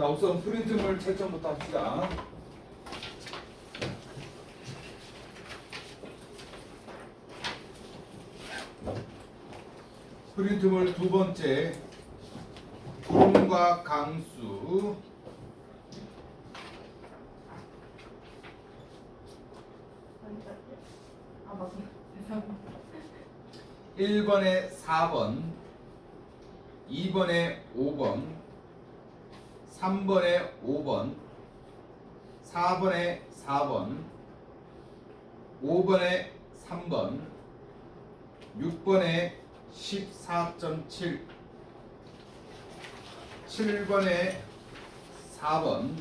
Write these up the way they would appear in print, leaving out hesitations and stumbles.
자, 우선 프린트물 채점부터 합시다. 프린트물 두 번째, 구름과 강수. 아 맞아. 죄송합니다. 1번에 4번, 2번에 5번, 3번에 5번, 4번에 4번, 5번에 3번, 6번에 14.7, 7번에 4번,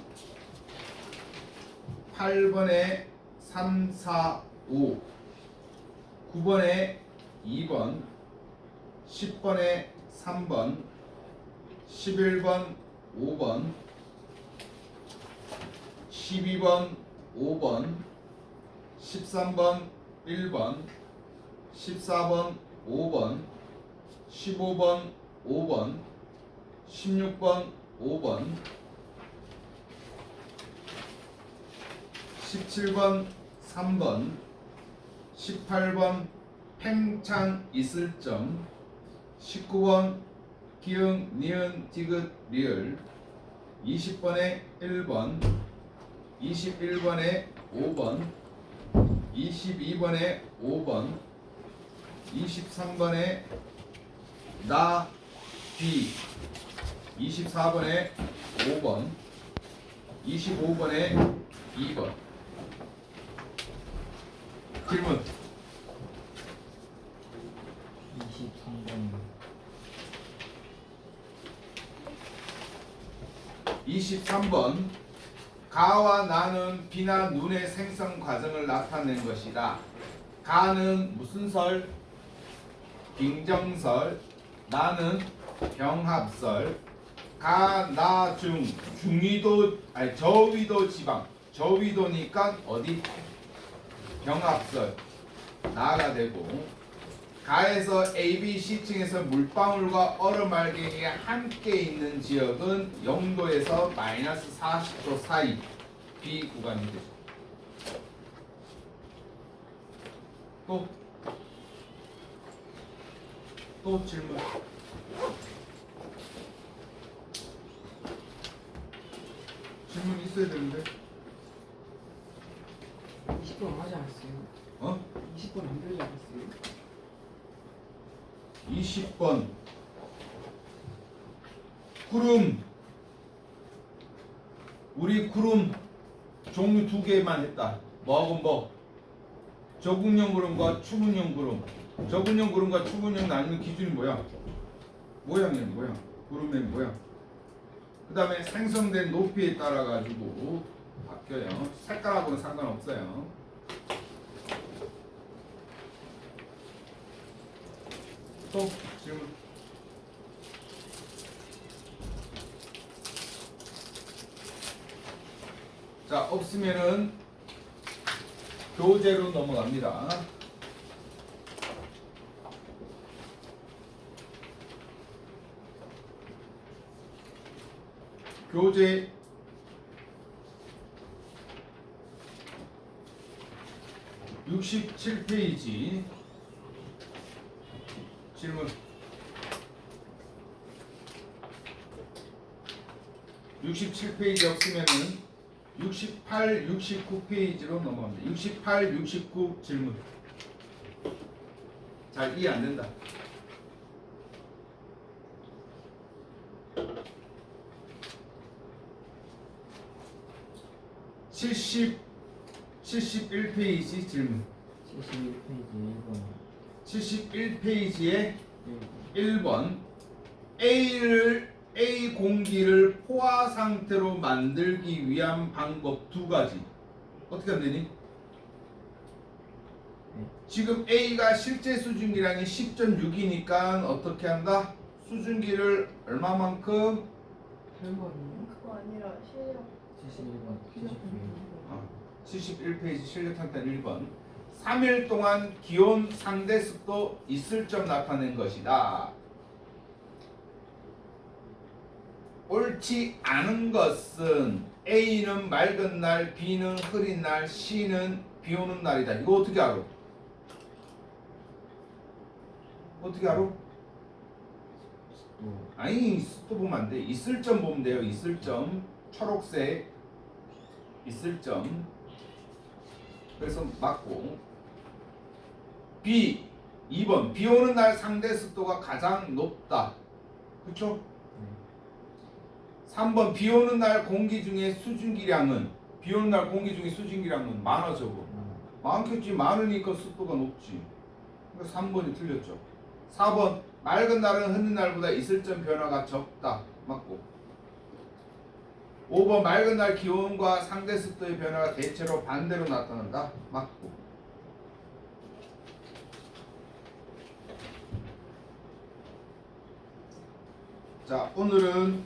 8번에 3, 4, 5, 9번에 2번, 10번에 3번, 11번 5번, 12번 5번, 13번 1번, 14번 5번, 15번 5번, 16번 5번, 17번 3번, 18번 팽창 있을 점, 19번 기응, 니은, 디귿, 리을, 20번에 1번, 21번에 5번, 22번에 5번, 23번에 나, 비, 24번에 5번, 25번에 2번. 질문. 23번 23번 가와 나는 비나 눈의 생성 과정을 나타낸 것이다. 가는 무슨 설? 빙정설. 나는 병합설. 가, 나, 중. 중위도 아니 저위도 지방. 저위도니까 어디? 병합설. 나가 되고. 가에서 A, B, C층에서 물방울과 얼음 알갱이가 함께 있는 지역은 0도에서 마이너스 40도 사이 B 구간이 되죠. 또 질문. 질문 있어야 되는데. 20번 하지 않았어요? 어? 20번 안 되지 않았어요? 20번 구름. 우리 구름 종류 두 개만 했다. 뭐하고 뭐? 저군형 구름과 추분형 구름. 저군형 구름과 추분형 나누는 기준이 뭐야? 모양이야, 모양. 구름의 모양. 그 다음에 생성된 높이에 따라 가지고 바뀌어요. 색깔하고는 상관없어요. 또 질문. 자, 없으면은 교재로 넘어갑니다. 교재 67페이지 질문. 67페이지 없으면은 68, 69페이지로 넘어갑니다. 68, 69 질문. 잘 이해 안 된다. (70) 71페이지 질문. 71페이지 1번 71페이지에 1번 1번 A 공기를 포화 상태로 만들기 위한 방법 두 가지. 어떻게 하면 되니? 지금 A가 실제 수증기량이 10.6이니까 어떻게 한다? 수증기를 얼마만큼? 8번이요? 그거 아니라 실력. 71번 71페이지 실력 탄탄 1번. 3일 동안 기온 상대 습도 있을 점 나타낸 것이다. 옳지 않은 것은 A는 맑은 날, B는 흐린 날, C는 비 오는 날이다. 이거 어떻게 알아? 어떻게 알아? 아니, 또 보면 안 돼. 있을 점 보면 돼요. 있을 점. 초록색. 있을 점. 그래서 맞고. B. 2번. 비 오는 날 상대 습도가 가장 높다. 그렇죠? 3번. 비 오는 날 공기 중에 수증기량은 비 오는 날 공기 중에 수증기량은 많아 적어. 많겠지. 많으니까 습도가 높지. 그러니까 3번이 틀렸죠. 4번. 맑은 날은 흐린 날보다 있을 점 변화가 적다. 맞고. 5번. 맑은 날 기온과 상대 습도의 변화가 대체로 반대로 나타난다. 맞고. 자, 오늘은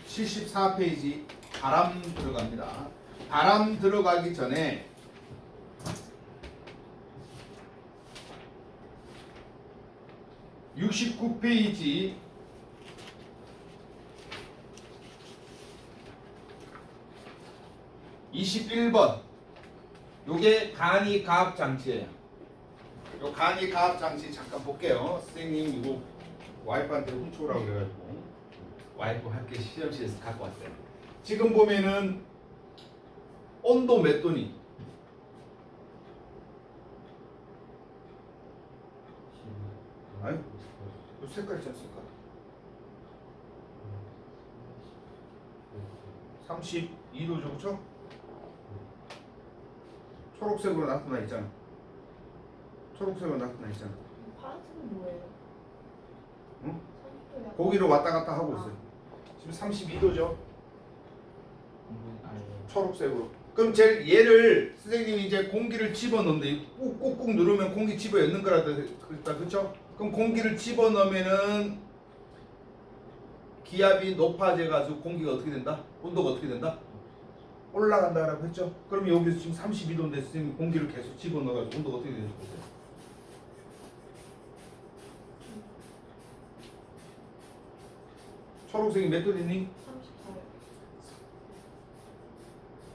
74페이지 바람 들어갑니다. 바람 들어가기 전에 69페이지 21번 요게 간이 가압 장치예요. 요 간이 가압 장치 잠깐 볼게요. 선생님 이거 와이프한테 훔쳐오라고 그래가지고 와이프 학교 시험실에서 갖고 왔어요. 지금 보면은 온도 몇 도니? 아니, 그 색깔 있지 않습니까? 32도죠, 그렇죠? 초록색으로 나타나 있잖아. 초록색으로 나타나 있잖아. 파란색은 뭐예요? 응? 30도야. 거기로 왔다 갔다 하고 있어요. 지금 32도죠. 초록색으로. 그럼 얘를 선생님이 이제 공기를 집어넣는데 꾹꾹꾹 누르면 공기 집어넣는 거라 그랬다, 그렇죠? 그럼 공기를 집어넣으면은 기압이 높아져 가지고 공기가 어떻게 된다? 온도가 어떻게 된다? 올라간다라고 했죠? 그럼 여기서 지금 32도인데 선생님이 공기를 계속 집어넣어 가지고 온도가 어떻게 되는지 보세요. 초록색이 몇 도니? 34요.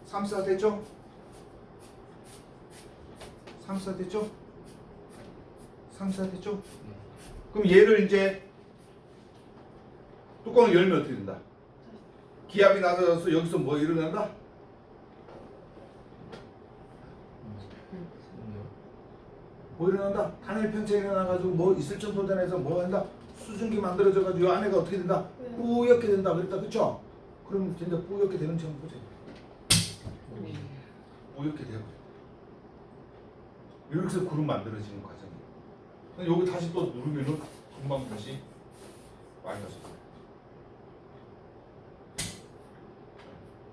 34 됐죠? 34 됐죠? 34 됐죠? 그럼 얘를 이제 뚜껑을 열면 어떻게 된다? 기압이 낮아져서 여기서 뭐 일어난다? 뭐 일어난다? 단일 편체 일어나가지고 뭐 있을 점 도전해서 뭐 한다? 수증기 만들어져가지고 이 안에가 어떻게 된다? 네. 뿌옇게 된다 그랬다, 그쵸? 그럼 진짜 뿌옇게 되는 점 보세요. 뿌옇게 돼요. 여기서 구름 만들어지는 과정이에요. 여기 다시 또 누르면은 금방 다시 마이너스.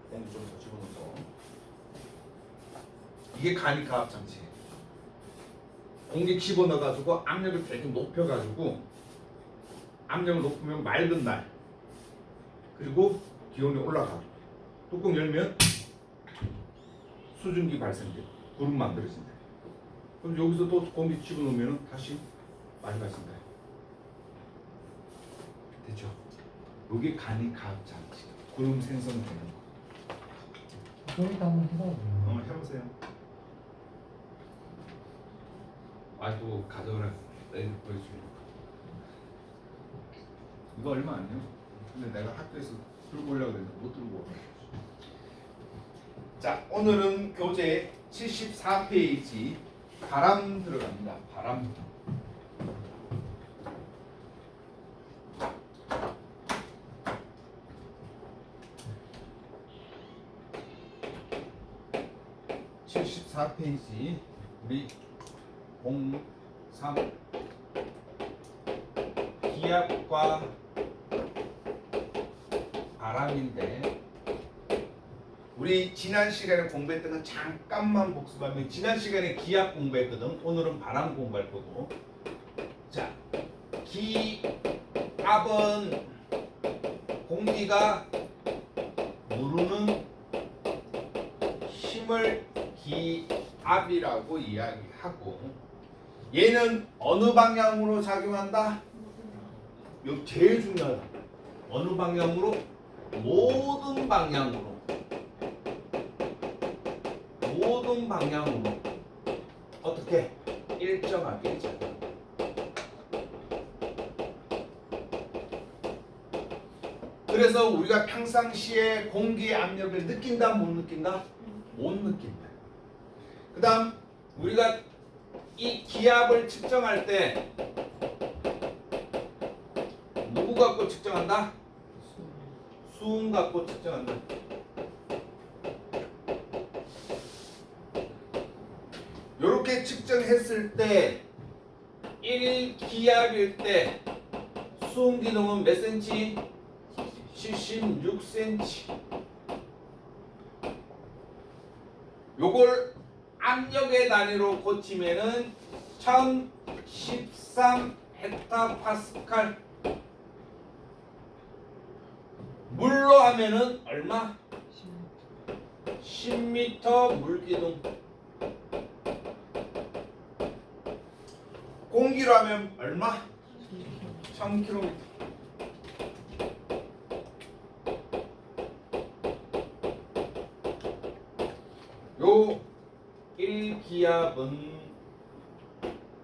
공기 좀 더 집어넣어서. 이게 간이 가압 장치예요. 공기 집어넣어가지고 압력을 되게 높여가지고 압력을 높으면 맑은 날 그리고 기온이 올라가. 뚜껑 열면 수증기 발생돼. 구름 만들어진다. 그럼 여기서 또 공기 집어넣으면 다시 많이 발생돼. 됐죠? 이게 간이 가압 장치. 구름 생성되는 거. 그러니까 한번 해봐요. 해보세요. 와이프 가져오라. 내일 보여주려고. 이거 얼마 안 해요. 근데 내가 학교에서 들고 오려고 했는데 못 들고 와. 자, 오늘은 교재 74페이지 바람 들어갑니다. 바람. (74페이지) 우리 03 기압과 바람인데 우리 지난 시간에 공부했던 건 잠깐만 복습하면 지난 시간에 기압 공부했거든. 오늘은 바람 공부할 거고. 자, 기압은 공기가 누르는 힘을 기압이라고 이야기하고 얘는 어느 방향으로 작용한다? 이거 제일 중요하다. 어느 방향으로? 모든 방향으로 어떻게 일정하게 일정. 그래서 우리가 평상시에 공기의 압력을 느낀다 못 느낀다? 못 느낀다. 그 다음 우리가 이 기압을 측정할 때 누구 갖고 측정한다? 수음 갖고 측정한다. 요렇게 측정했을 때 1기압일 때 수음 기둥은 몇 cm? 76cm. 요걸 압력의 단위로 고치면은 1013 헥타파스칼. 물로 하면은 얼마? 10m 물기둥. 공기로 하면 얼마? 1000km. 요 1기압은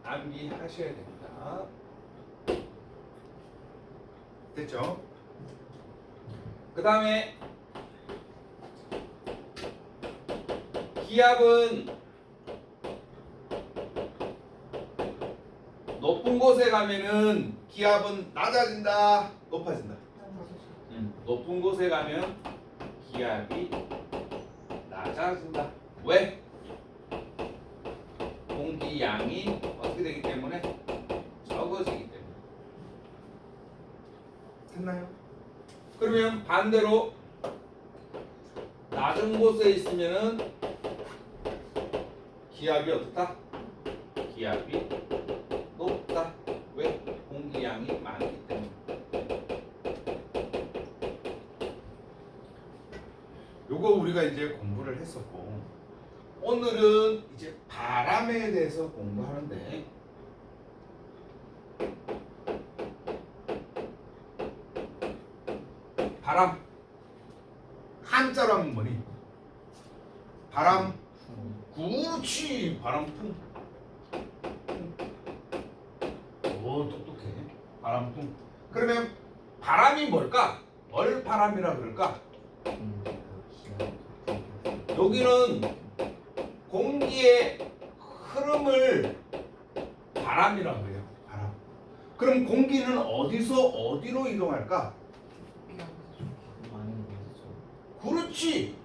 암기하셔야 됩니다. 됐죠? 그 다음에 기압은 높은 곳에 가면은 기압은 낮아진다, 높아진다. 높은 곳에 가면 기압이 낮아진다. 왜? 공기 양이 어떻게 되기 때문에? 적어지기 때문에. 됐나요? 그러면 반대로 낮은 곳에 있으면은 기압이 어떻다? 기압이 높다. 왜? 공기 양이 많기 때문에. 요거 우리가 이제 공부를 했었고, 오늘은 이제 바람에 대해서 공부하는데, 바람 한자로 하면 뭐니? 바람. 그렇지, 바람풍. 오, 똑똑해. 바람풍. 그러면 바람이 뭘까? 뭘 바람이라 그럴까? 여기는 공기의 흐름을 바람이라고 해요. 바람. 그럼 공기는 어디서 어디로 이동할까? 그렇지.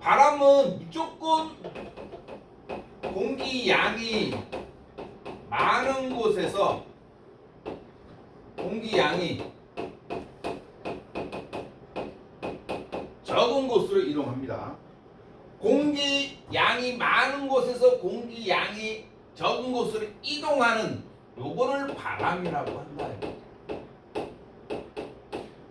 바람은 무조건 공기 양이 많은 곳에서 공기 양이 적은 곳으로 이동합니다. 공기 양이 많은 곳에서 공기 양이 적은 곳으로 이동하는 요거를 바람이라고 한다.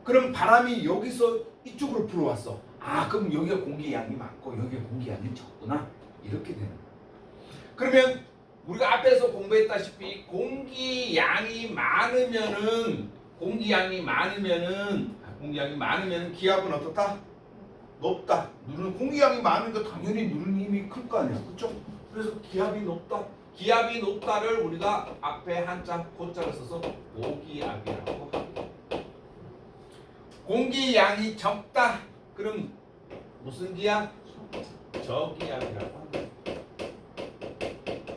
그럼 바람이 여기서 이쪽으로 불어왔어. 아, 그럼 여기가 공기 양이 많고 여기가 공기 양이 적구나. 이렇게 되는 거야. 그러면 우리가 앞에서 공부했다시피 공기 양이 많으면은 기압은 어떻다? 높다. 공기 양이 많으니까 당연히 누르는 힘이 클 거 아니야. 그렇죠? 그래서 기압이 높다. 기압이 높다를 우리가 앞에 한자 고자를 써서 고기압이라고 합니다. 공기 양이 적다. 그럼 무슨 기압? 저기압이라고 합니다.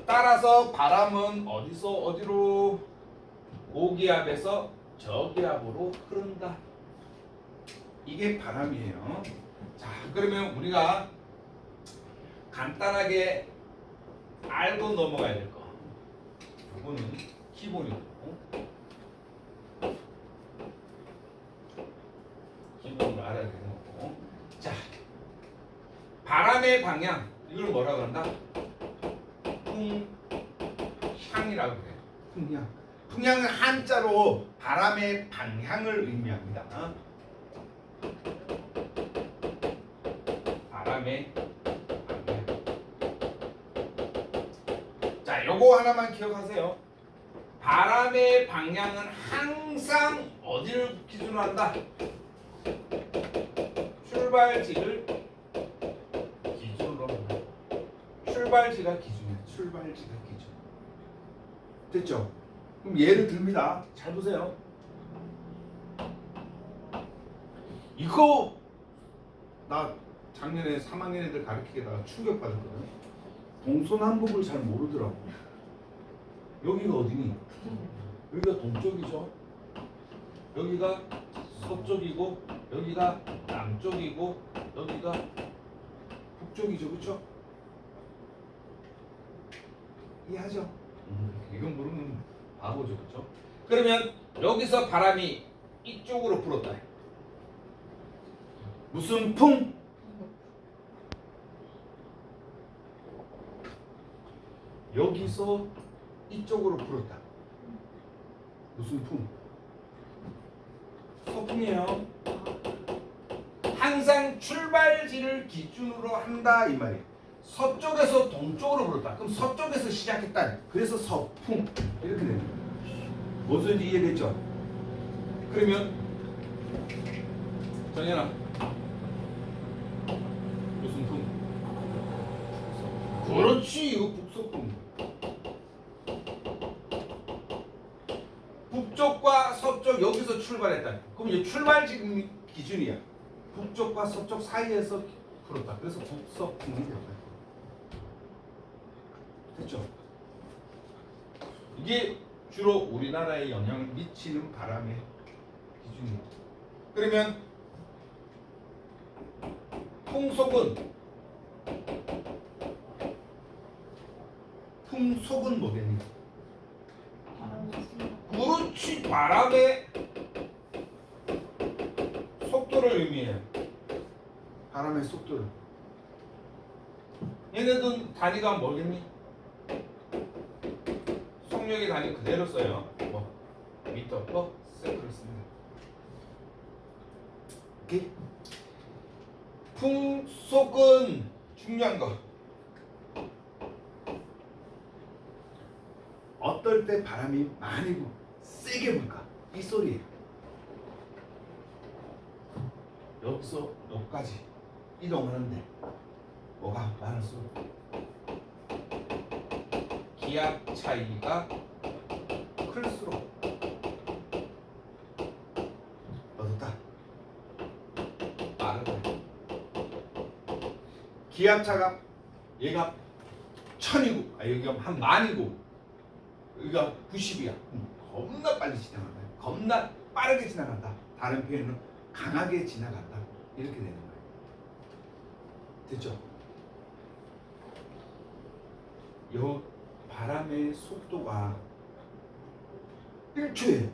따라서 바람은 어디서 어디로? 고기압에서 저기압으로 흐른다. 이게 바람이에요. 자, 그러면 우리가 간단하게 알고 넘어가야 될 거. 이거는 기본이고. 기본으로 알아야 되는 거고. 자, 바람의 방향. 이걸 뭐라고 한다? 풍향이라고 그래요. 풍향. 풍향은 한자로 바람의 방향을 의미합니다. 바람의 방향. 자, 요거 하나만 기억하세요. 바람의 방향은 항상 어디를 기준으로 한다? 출발지를 기준으로 한다. 출발지가 기준이야. 출발지가 기준. 됐죠? 그럼 예를 듭니다. 잘 보세요. 이거 나 작년에 3학년 애들 가르치다가 충격받았거든. 동서남북을 잘 모르더라고. 여기가 어디니? 여기가 동쪽이죠. 여기가 서쪽이고 여기가 남쪽이고 여기가 북쪽이죠. 그렇죠? 이해하죠? 이건 모르면 바보죠. 그렇죠? 그러면 여기서 바람이 이쪽으로 불었다. 무슨 풍? 여기서 이쪽으로 불었다. 무슨 풍? 서풍이에요. 항상 출발지를 기준으로 한다 이 말이에요. 서쪽에서 동쪽으로 불었다. 그럼 서쪽에서 시작했다. 그래서 서풍 이렇게 되는 거예요. 뭔 소리인지 이해됐죠? 그러면 정연아 무슨 풍? 그렇지, 이거 북서풍. 북쪽과 서쪽 여기서 출발했다. 그럼 이 출발지 기준이야. 북쪽과 서쪽 사이에서 불었다. 그래서 북서풍이 됐다. 됐죠? 이게 주로 우리나라에 영향을 미치는 바람의 기준이에요. 그러면 풍속은 뭐겠니? 그렇지, 바람의 속도를 의미해요. 바람의 속도를. 얘네들 단위가 뭐겠니? 속력의 단위 그대로 써요. 뭐 미터 퍼 세컨을 씁니다. 오케이? 풍속은 중요한 거. 어떨 때 바람이 많이 불, 세게 불까? 이 소리예요. 여기서 여기까지 이동하는데 뭐가 많을수록 기압 차이가 클수록 어떻다? 빠르다. 기압차가 얘가 1000이고 여기가 한 만이고 여기가 90이야. 겁나 빨리 지나간다. 겁나 빠르게 지나간다. 다른 표현은 강하게 지나간다. 이렇게 되는 거예요. 됐죠? 요 바람의 속도가 1초에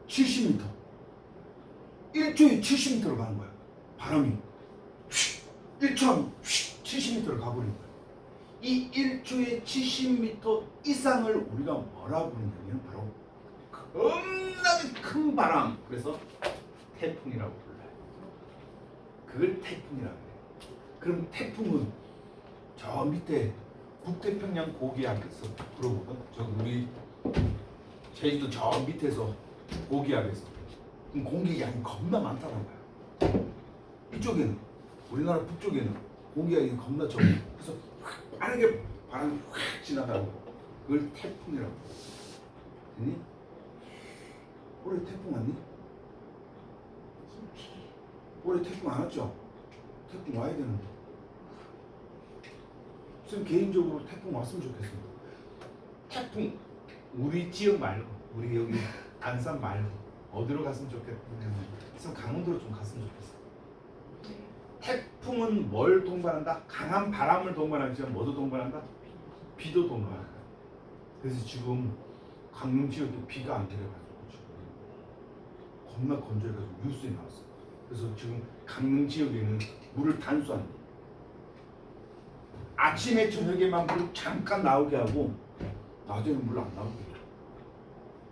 70m 1초에 70m로 가는 거야. 바람이 1초 하면 70m를 가버리는 거야. 이 1초에 70m 이상을 우리가 뭐라고 부르냐면 바로 겁나게 큰 바람. 그래서 태풍이라고 불러요. 그걸 태풍이라고 해요. 그럼 태풍은 저 밑에 북태평양 고기압에서 불어보건 저 우리 제주도 저 밑에서 고기압에서 그럼 공기량이 겁나 많다는 거야. 이쪽에는 우리나라 북쪽에는 공기량이 겁나 적어. 그래서 빠르게 바람이 확 지나가는 거. 그걸 태풍이라고 해요. 됐니? 올해 태풍 왔니? 올해 태풍 안 왔죠? 태풍 와야 되는데. 선 개인적으로 태풍 왔으면 좋겠습니다. 태풍 우리 지역 말고 우리 여기 안산 말고 어디로 갔으면 좋겠냐면 선 강원도로 좀 갔으면 좋겠어. 태풍은 뭘 동반한다? 강한 바람을 동반하지만 뭐도 동반한다? 비도 동반한다. 그래서 지금 강릉 지역에 비가 안 내려가지고 지금 겁나 건조해가지고 뉴스에 나왔어. 그래서 지금 강릉 지역에는 물을 단수한대. 아침에 저녁에만 물 잠깐 나오게 하고 낮에는 물 안 나오게 해요.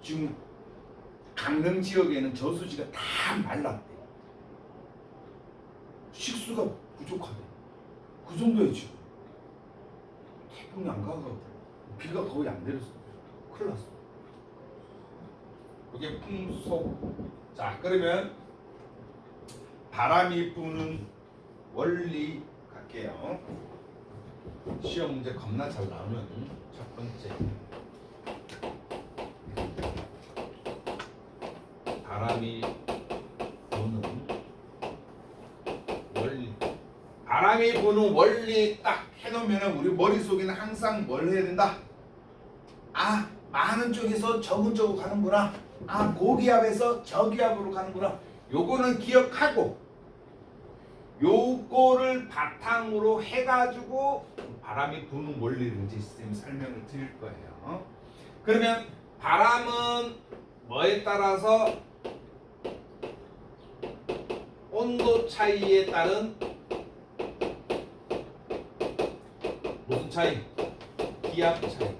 지금 강릉 지역에는 저수지가 다 말랐대. 식수가 부족하대. 그 정도에 지금 태풍이 안 가고 비가 거의 안 내렸어. 큰일 났어. 그게 풍속. 자, 그러면 바람이 부는 원리 갈게요. 시험 문제 겁나 잘 나오는 첫 번째. 바람이 부는 원리. 바람이 부는 원리 딱 해놓으면 우리 머릿속에는 항상 뭘 해야 된다? 아, 많은 쪽에서 적은 쪽으로 가는구나. 아, 고기압에서 저기압으로 가는구나. 요거는 기억하고 요거를 바탕으로 해가지고 바람이 부는 원리를 이제 선생님이 설명을 드릴 거예요. 그러면 바람은 뭐에 따라서 온도 차이에 따른 무슨 차이? 기압 차이.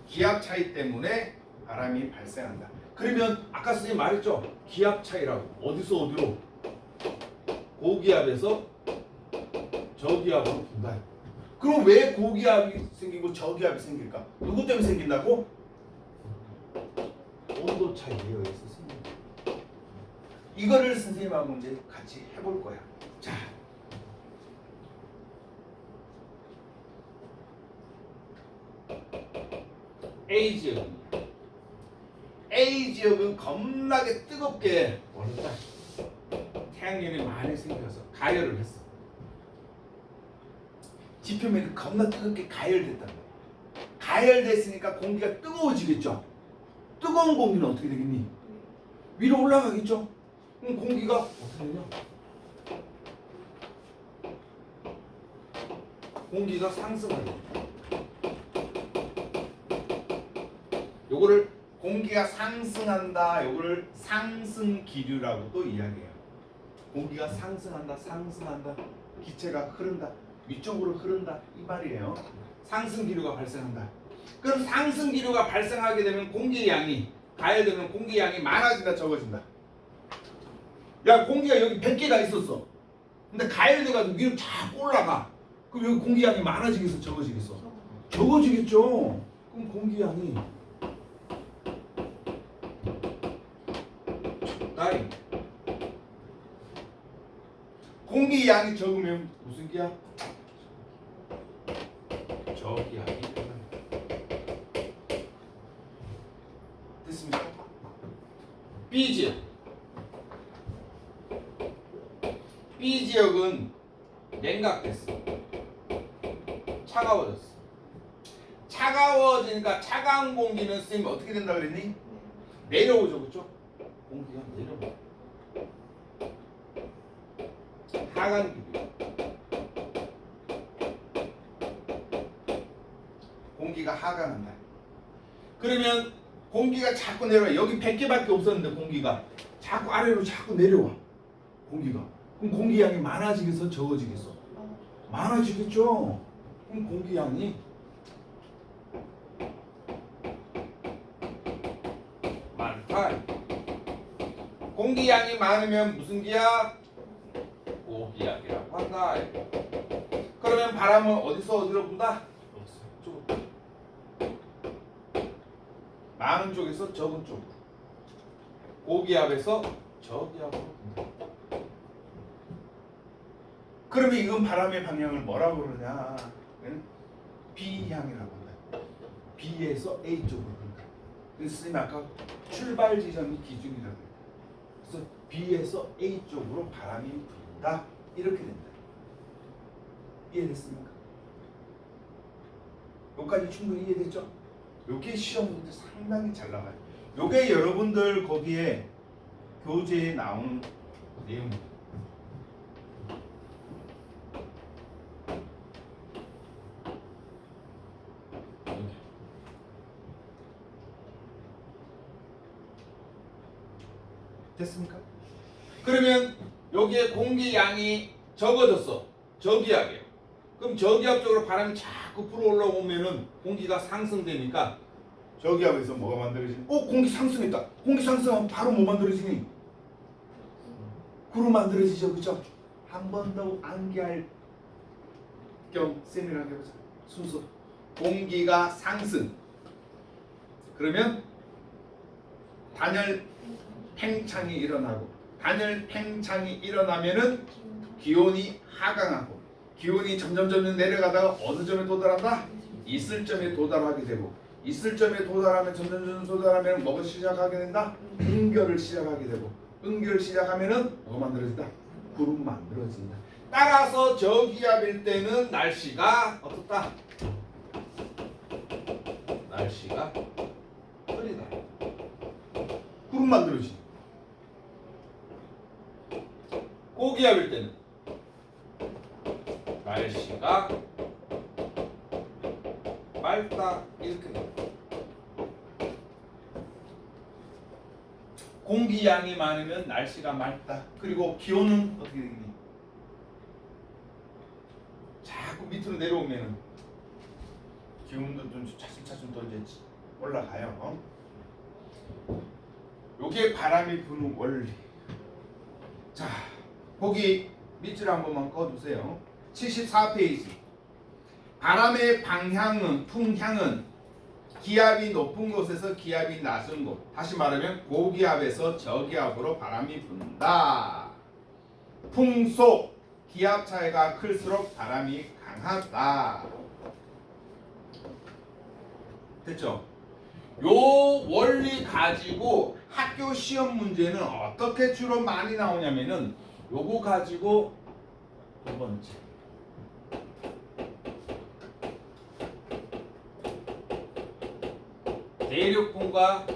기압 차이 때문에 바람이 발생한다. 그러면 아까 선생님 말했죠? 기압 차이라고. 어디서 어디로? 고기압에서 저기압으로 분다. 그럼 왜 고기압이 생기고 저기압이 생길까? 누구 때문에 생긴다고? 온도 차이에 의해서 생긴다. 이거를 선생님하고 이제 같이 해볼 거야. 자, A 지역입니다. A 지역은 겁나게 뜨겁게 오늘날 태양열이 많이 생겨서 가열을 했어. 지표면이 겁나 뜨겁게 가열됐단 말이야. 가열됐으니까 공기가 뜨거워지겠죠. 뜨거운 공기는 어떻게 되겠니? 위로 올라가겠죠. 그럼 공기가 어떻게 되냐? 공기가 상승하겠죠. 요거를 공기가 상승한다. 요거를 상승 기류라고 또 이야기해요. 공기가 상승한다, 상승한다. 기체가 흐른다, 위쪽으로 흐른다 이 말이에요. 상승 기류가 발생한다. 그럼 상승 기류가 발생하게 되면 공기 양이 가열되면 공기 양이 많아진다, 적어진다. 야, 공기가 여기 100개가 있었어. 근데 가열돼가지고 위로 자꾸 올라가. 그럼 여기 공기 양이 많아지겠어, 적어지겠어? 적어지겠죠. 그럼 공기 양이 나이 공기 양이 적으면 무슨 기압? 저기압이 됐습니까? B 지역. B 지역은 냉각됐어. 차가워졌어. 차가워지니까 차가운 공기는 선생님 어떻게 된다 그랬니? 내려오죠, 그렇죠? 공기가 내려와. 하강 기류. 공기가 하강한다. 그러면 공기가 자꾸 내려와. 여기 100개밖에 없었는데 공기가 자꾸 아래로 자꾸 내려와. 공기가. 그럼 공기 양이 많아지겠어, 적어지겠어? 많아지겠죠. 그럼 공기 양이 많다. 공기 양이 많으면 무슨 기압? 고기압이라고 한다. 그러면 바람은 어디서 어디로 분다? 이쪽으로. 많은 쪽에서 적은 쪽으로. 고기압에서 저기압으로 분다. 그러면 이건 바람의 방향을 뭐라고 그러냐? B향이라고 한다. B에서 A 쪽으로 분다. 그래서 선생님 아까 출발 지점이 기준이라고 해요. 그래서 B에서 A 쪽으로 바람이 분다. 이렇게 된다. 이해됐습니까? 여기까지 충분히 이해됐죠? 요게 시험 문제 상당히 잘 나와요. 요게 여러분들 거기에 교재에 나오는 내용입니다. 됐습니까? 그러면 여기에 공기 양이 적어졌어. 저기압이에요. 그럼 저기압 쪽으로 바람이 자꾸 불어 올라오면은 공기가 상승되니까 저기압에서 뭐가 만들어지니? 공기 상승했다. 공기 상승하면 바로 뭐 만들어지니? 구름 만들어지죠, 그죠? 한 번 더 암기할 겸 세밀하게 해보자. 순서. 공기가 상승. 그러면 단열 팽창이 일어나고 단열 팽창이 일어나면은 기온이 하강하고 기온이 점점 내려가다가 어느 점에 도달한다? 있을 점에 도달하게 되고 있을 점에 도달하면 점점 도달하면 뭐가 시작하게 된다? 응결을 시작하게 되고 응결을 시작하면은 뭐가 만들어진다? 구름 만들어진다. 따라서 저기압일 때는 날씨가 어떻다? 날씨가 흐리다. 구름 만들어지지. 고기압일 때는 날씨가 맑다 이렇게 돼. 공기양이 많으면 날씨가 맑다. 그리고 기온은 어떻게 되겠니? 자꾸 밑으로 내려오면은 기온도 좀 차츰차츰 또 이제 올라가요. 요게 바람이 부는 원리. 자, 거기 밑줄 한 번만 꺼주세요. 74페이지. 바람의 방향은 풍향은 기압이 높은 곳에서 기압이 낮은 곳. 다시 말하면 고기압에서 저기압으로 바람이 분다. 풍속 기압 차이가 클수록 바람이 강하다. 됐죠? 요 원리 가지고 학교 시험 문제는 어떻게 주로 많이 나오냐면은 요거 가지고 두 번째 대륙풍과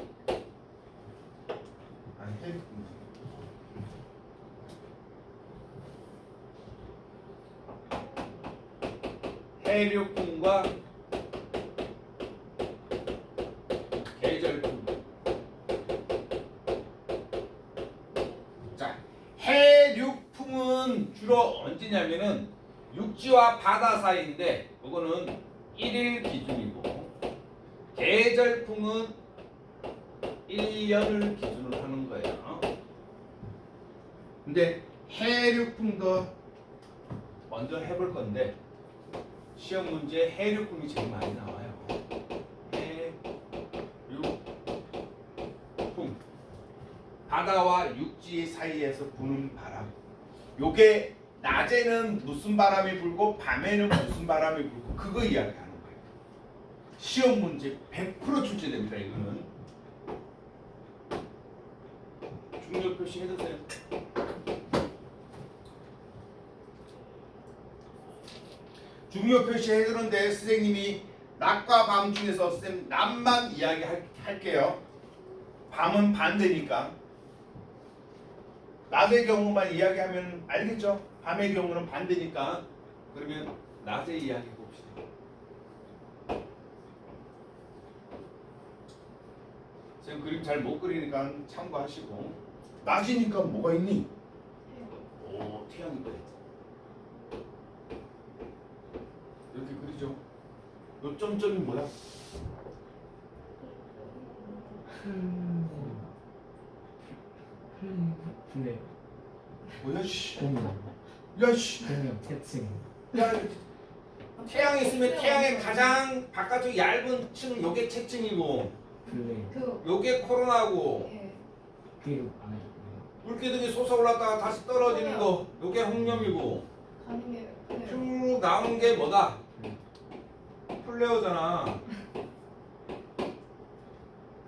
해륙풍과 계절풍. 자, 해륙풍은 주로 언제냐면은 육지와 바다 사이인데 그거는 1일 기준이고 계절풍은 1년을 기준으로 하는 거예요. 근데 해륙풍도 먼저 해볼 건데 시험 문제 해륙풍이 제일 많이 나와요. 해륙풍 바다와 육지 사이에서 부는 바람. 요게 낮에는 무슨 바람이 불고 밤에는 무슨 바람이 불고 그거 이야기하는 거예요. 시험 문제 100% 출제됩니다. 이거는 중요 표시 해두세요. 중요 표시 해두는데 선생님이 낮과 밤 중에서 선생님 낮만 이야기할게요. 밤은 반대니까 낮의 경우만 이야기하면 알겠죠? 밤의 경우는 반대니까 그러면 낮의 이야기 봅시다. 선생님 그림 잘 못 그리니까 참고하시고 낮이니까 뭐가 있니? 오, 태양이 그래. 이렇게 그리죠. 요 점점이 뭐야? 네. 뭐야 씨. 공룡. 야 씨. 공룡 태층. 야 태양이 있으면 태양의 가장 바깥쪽 얇은 층은 요게 채층이고 블랙. 요게 코로나고 그 안에. 물기둥이 솟아올랐다가 다시 떨어지는 거 요게 홍염이고 쭉 나오는 게 뭐다? 플레어잖아.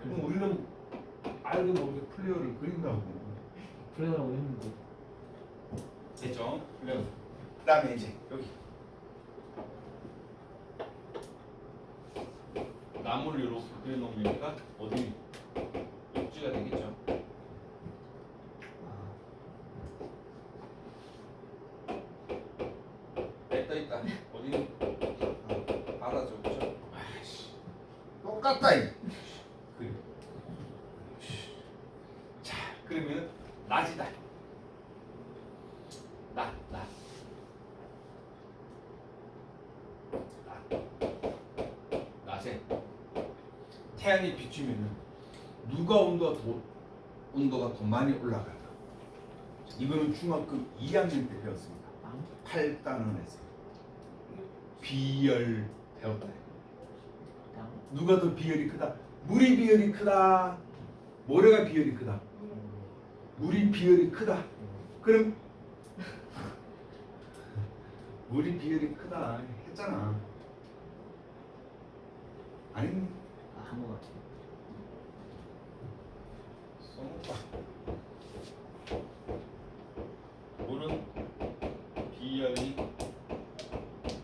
그럼 우리는 알게 모르게 플레어를 그린다고. 플레어라고 했는데. 됐죠? 플레어. 그 다음에 이제 여기 나무를 이렇게 그려놓으니까 어디 육지가 되겠죠? 있다. 어디? 바다죠, 그렇죠? 아이씨, 똑같다 이. 그래. 자, 그러면 낮이다. 낮. 낮에 태양이 비추면은 누가 온도가 더 많이 올라갈까? 이거는 중학교 2학년 때 배웠습니다. 8단원에서 비열 배웠다. 누가 더 비열이 크다? 물이 비열이 크다? 모래가 비열이 크다? 물이 비열이 크다. 그럼 물이 비열이 크다 했잖아. 아니 한것 같아요. 써놓을까? 물은 비열이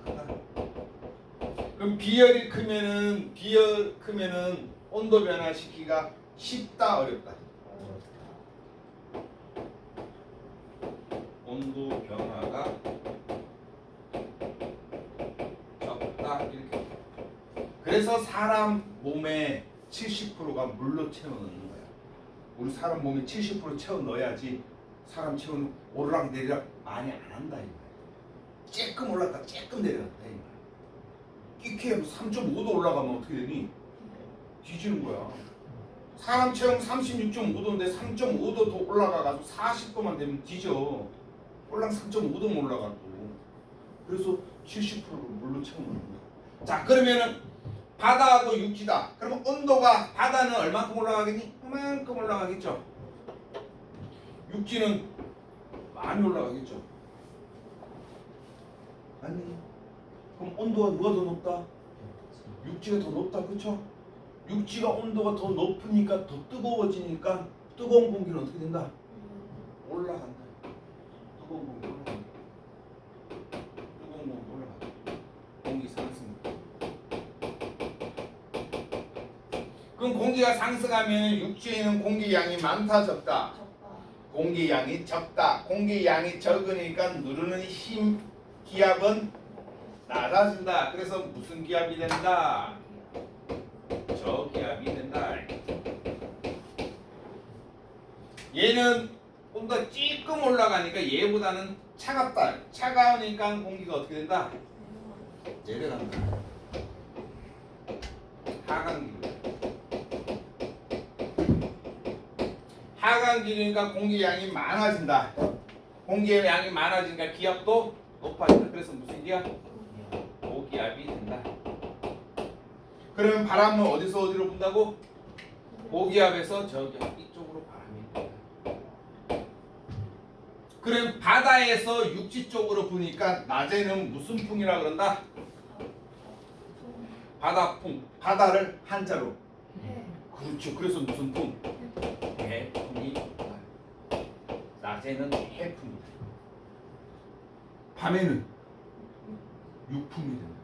크다. 그럼 비열 크면은 온도 변화 시키기가 쉽다 어렵다. 온도 변화가 적다 이렇게. 그래서 사람 몸의 70%가 물로 채워 넣는 거야. 우리 사람 몸에 70% 채워 넣어야지 사람 체온이 오르락 내리락 많이 안 한다 이 말이야. 쬐끔 올랐다 쬐끔 내려갔다 이 말이야. 끼케 3.5도 올라가면 어떻게 되니? 뒤지는 거야. 사람 체온 36.5도인데 3.5도 더 올라가가지고 40도만 되면 뒤져. 꼴랑 3.5도만 올라가고. 그래서 70%를 물로 채우는 거야. 자 그러면은 바다하고 육지다. 그러면 온도가 바다는 얼마큼 올라가겠니? 그만큼 올라가겠죠. 육지는 많이 올라가겠죠. 아니 그럼 온도가 누가 더 높다? 육지가 더 높다 그렇죠? 육지가 온도가 더 높으니까 더 뜨거워지니까 뜨거운 공기는 어떻게 된다? 올라간다. 뜨거운 공기 올라간다. 뜨거운 공기 올라간다. 공기 상승. 그럼 공기가 상승하면 육지에는 공기 양이 많다 적다? 공기 양이 적다. 공기 양이 적으니까 누르는 힘 기압은 낮아진다. 그래서 무슨 기압이 된다? 저기압이 된다. 얘는 온도가 찔끔 올라가니까 얘보다는 차갑다. 차가우니까 공기가 어떻게 된다? 내려간다. 하강기류. 하강기류니까 공기 양이 많아진다. 공기의 양이 많아지니까 기압도 높아진다. 그래서 무슨 기압? 고기압이 된다. 그러면 바람은 어디서 어디로 분다고? 고기압에서 저기압 이쪽으로 바람이 분다. 그럼 바다에서 육지 쪽으로 부니까 낮에는 무슨 풍이라 그런다? 바다풍. 바다를 한자로. 그렇죠. 그래서 무슨 풍? 해풍이 분다. 낮에는 해풍이다. 밤에는 육풍이 된다.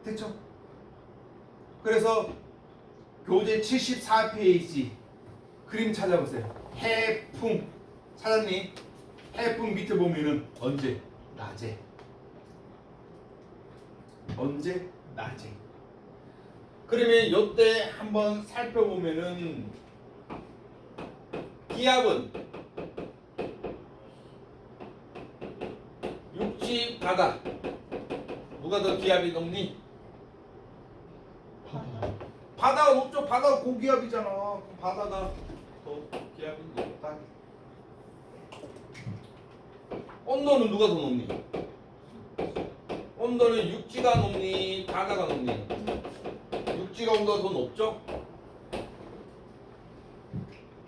됐죠? 그래서 교재 74페이지 그림 찾아보세요. 해풍 찾았니? 해풍 밑에 보면은 언제? 낮에. 언제? 낮에. 그러면 요때 한번 살펴보면은 기압은 육지, 바다 누가 더 기압이 높니? 바다가 높죠. 바다가 고기압이잖아. 그럼 바다가 더 기압이 높다. 온도는 누가 더 높니? 온도는 육지가 높니? 바다가 높니? 육지가 온도가 더 높죠?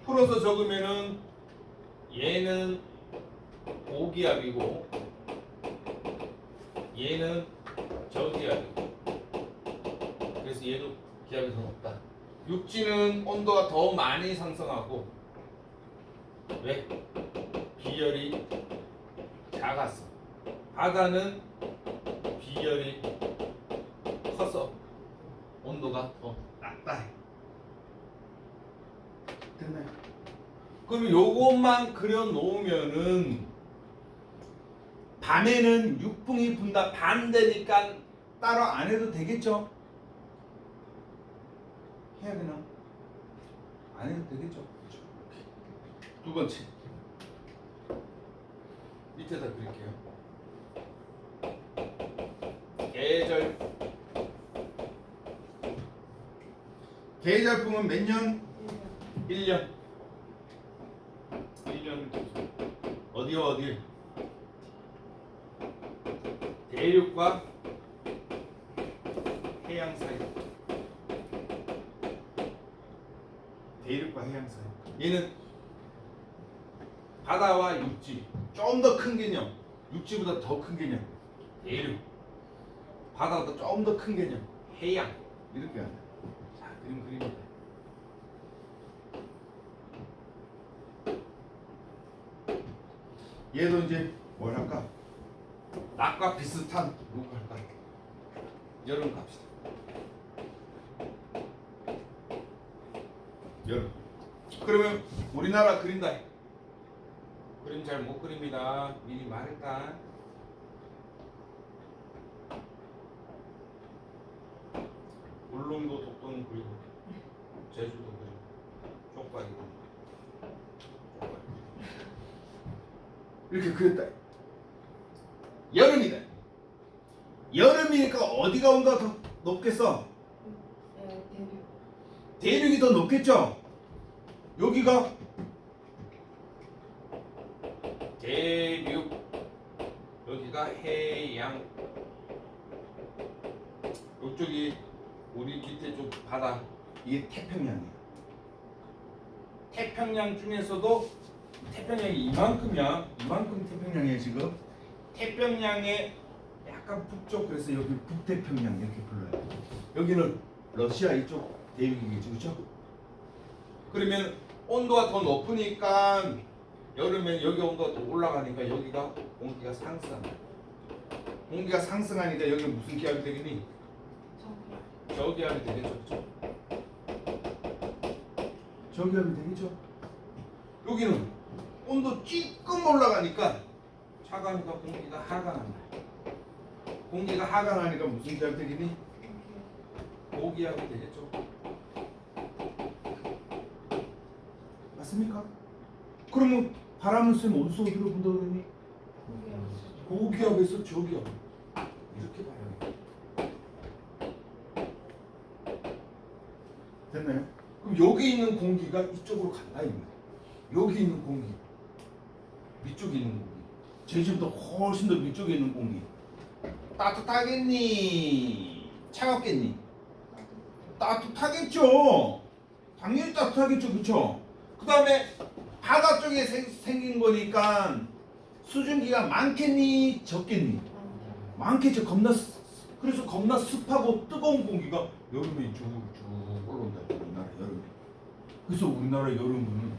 풀어서 적으면은 얘는 고기압이고 얘는 저기압이고 그래서 얘도 기압이 더 높다. 육지는 온도가 더 많이 상승하고 왜? 비열이 작았어. 바다는 비열이 커서 온도가 더 낮다. 됐나요? 그럼 요것만 그려 놓으면은 밤에는 육풍이 분다. 반대니까 따로 안 해도 되겠죠? 해야 되나? 안 해도 되겠죠? 두 번째 밑에다 그릴게요. 계절풍은 몇 년? 1년. 1년을 어디와 어디? 대륙과 해양 사이. 대륙과 해양 사이. 얘는 바다와 육지. 좀 더 큰 개념. 육지보다 더 큰 개념. 대륙. 바다보다 좀 더 큰 개념. 해양. 이렇게 한다. 자, 그림 그립니다. 얘도 이제 뭘 할까? 낮과 비슷한 룩 할까? 여름 갑시다. 여름. 그러면 우리나라 그린다. 그림 잘 못 그립니다. 미리 말했다. 울릉도, 독도는 그리고 제주도 그리고 쪽박이고 이렇게 그렸다. 여름이다. 여름이니까 어디가 온도가 더 높겠어? 네, 대륙. 대륙이 더 높겠죠? 여기가 대륙, 여기가 해양, 이쪽이 우리 밑에 쪽 바다, 이게 태평양이야. 태평양 중에서도 태평양이 이만큼이야. 이만큼 태평양이야 지금. 태평양의 약간 북쪽, 그래서 여기 북태평양 이렇게 불러요. 여기는 러시아 이쪽 대륙이겠죠, 그렇죠? 그러면 온도가 더 높으니까 여름엔 여기 온도가 더 올라가니까 여기가 공기가 상승한다. 공기가 상승하니까 여기 무슨 기압이 되겠니? 저기압이 되겠죠, 그렇죠? 저기압이 되겠죠? 여기는 온도 찌끔 올라가니까 차가우니까 공기가 하강한다. 공기가 하강하니까 무슨 기압이 되겠니? 고기압이 되겠죠. 맞습니까? 그러면 바람을 쐬면 어디서 어디로 분다고 그러니? 고기압에서 저기압. 이렇게 봐요. 됐나요? 그럼 여기 있는 공기가 이쪽으로 간다 이 말이야. 여기 있는 공기, 위쪽에 있는 공기, 제주보다 훨씬 더 위쪽에 있는 공기. 따뜻하겠니? 차갑겠니? 따뜻하겠죠. 당연히 따뜻하겠죠, 그렇죠? 그 다음에 바다 쪽에 생긴 거니까 수증기가 많겠니? 적겠니? 많겠죠. 그래서 겁나 습하고 뜨거운 공기가 여름에 쭉 올라온다. 우리나라 여름에. 그래서 우리나라 여름은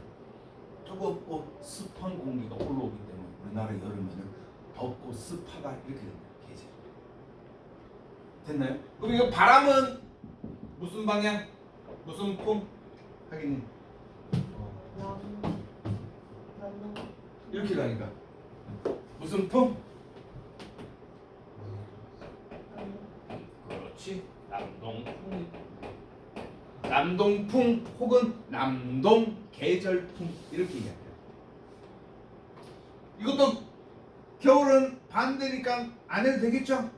뜨겁고 습한 공기가 올라오기 때문에 우리나라 여름에는 덥고 습하다 이렇게 됩니다. 계절. 됐나요? 그럼 이거 바람은 무슨 방향? 무슨 품? 하긴 이렇게 가니까 무슨 품? 그렇지. 남동풍. 남동풍 혹은 남동 계절풍 이렇게 얘기합니다. 이것도 겨울은 반대니까 안 해도 되겠죠?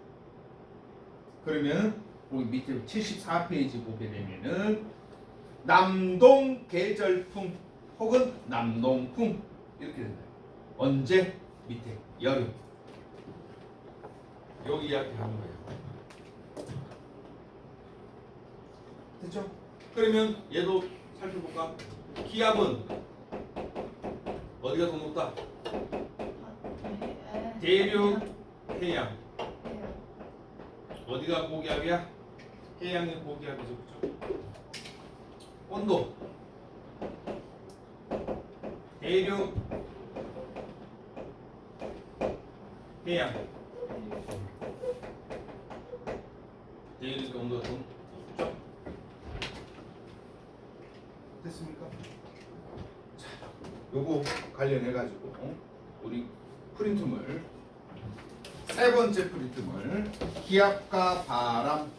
그러면 우리 밑에 74페이지 보게 되면은 남동 계절풍 혹은 남동풍 이렇게 된다. 언제? 밑에 여름. 여기 이야기하는 거예요. 됐죠? 그러면 얘도 살펴볼까? 기압은 어디가 더 높다? 대륙, 해양. 어디가 고기압이야? 해양이 고기압이죠, 그렇죠? 온도 대륙, 해양. 대륙 온도가 좀 높죠? 됐습니까? 자, 요거 관련해 가지고 우리 프린트물 세 번째 프린트물 기압과 바람.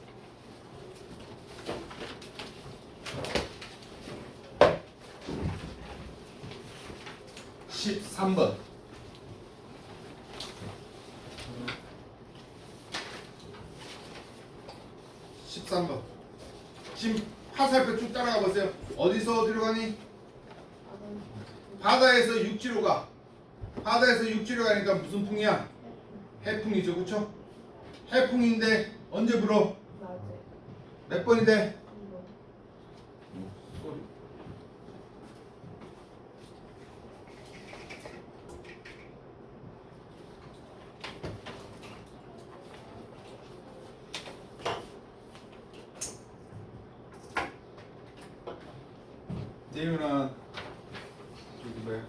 (13번) 13번. 지금 화살표 쭉 따라가 보세요. 어디서 어디로 가니? 바다에서 육지로 가. 바다에서 육지로 가니까 무슨 풍이야? 해풍이죠, 그렇죠? 해풍인데 언제 불어? 몇 번이 돼? 소리. 재윤아 저기 뭐야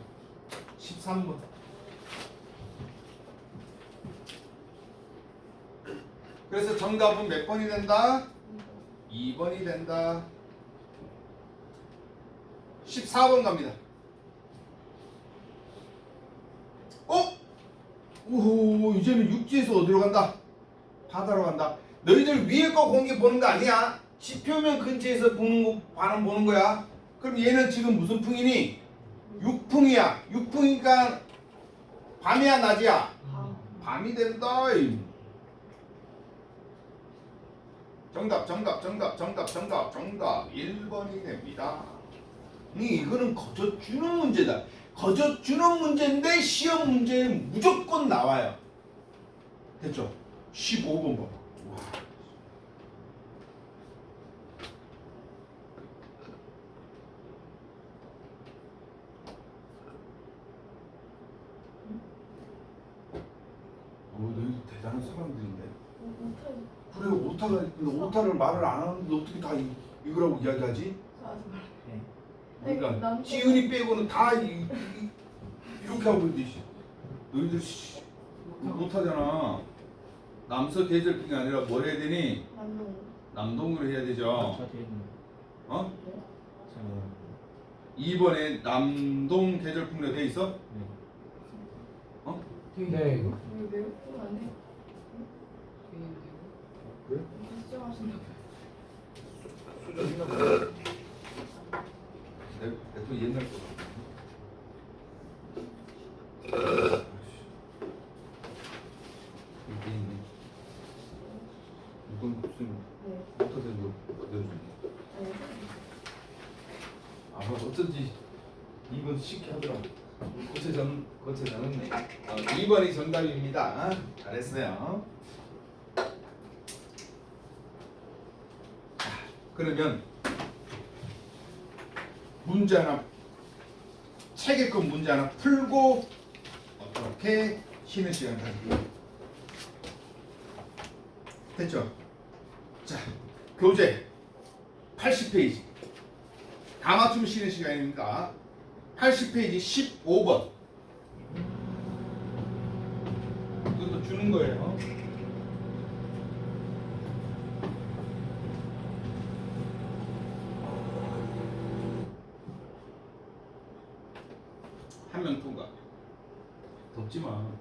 13번. 그래서 정답은 몇 번이 된다? 2번이 된다. 14번 갑니다. 오호, 이제는 육지에서 어디로 간다? 바다로 간다. 너희들 위에 거 공기 보는 거 아니야. 지표면 근처에서 보는 거, 반응 보는 거야. 그럼 얘는 지금 무슨 풍이니? 육풍이야. 육풍이니까 밤이야, 낮이야? 밤이 된다. 정답 1번이 됩니다. 이거는 거저주는 문제다. 거저주는 문제인데 시험 문제는 무조건 나와요. 됐죠? 15번 봐. 와. 너희 대단한 사람들인데. 그래 오타가 근데 오타를 말을 안 하는데 어떻게 다 이거라고 이야기하지? 네. 그러니까 지은이 빼고는 다 이렇게 하고 있는데 너희들 못하잖아. 남서 계절풍이 아니라 뭘 해야 되니? 남동으로 해야 되죠. 저 되는. 어? 저 2번에 남동 계절풍으로 돼 있어? 네. 어? 네. 외우면 안 돼? 그래? 수정하신다고. 수정이나 뭐? 내또 옛날 거. 이게 있네. 이건 무슨 네. 어떻게 된 거 그대로 줬네. 어쩐지 2번 쉽게 하더라. 고체 잡았네. 2번이 정답입니다. 잘했어요. 자, 그러면 문제 하나 책에 건 문제 하나 풀고 어떻게 쉬는 시간 가지고 됐죠? 자, 교재 80페이지 다 맞추면 쉬는 시간입니다. 80페이지 15번 이것도 주는 거예요. 한 명 통과. 덥지 마요.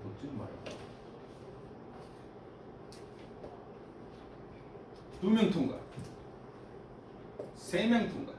두 명 통과. 3명 통과.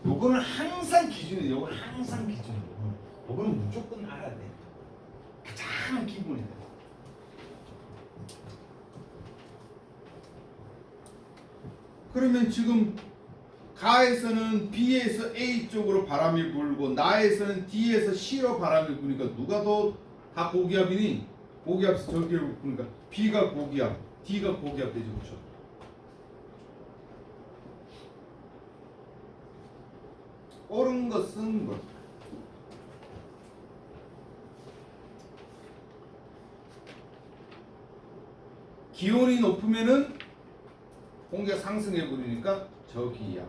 요거는 항상 기준이에요. 요거는 항상 기준이에요. 요거는 무조건 알아야 돼. 가장 기본이에요. 그러면 지금 가에서는 B에서 A 쪽으로 바람이 불고 나에서는 D에서 C로 바람이 부니까 누가 더 다 고기압이니? 고기압에서 저기로 부니까 B가 고기압, D가 고기압 되죠. 그렇죠? 옳은 것은 뭐? 기온이 높으면은 공기가 상승해 버리니까 저기압.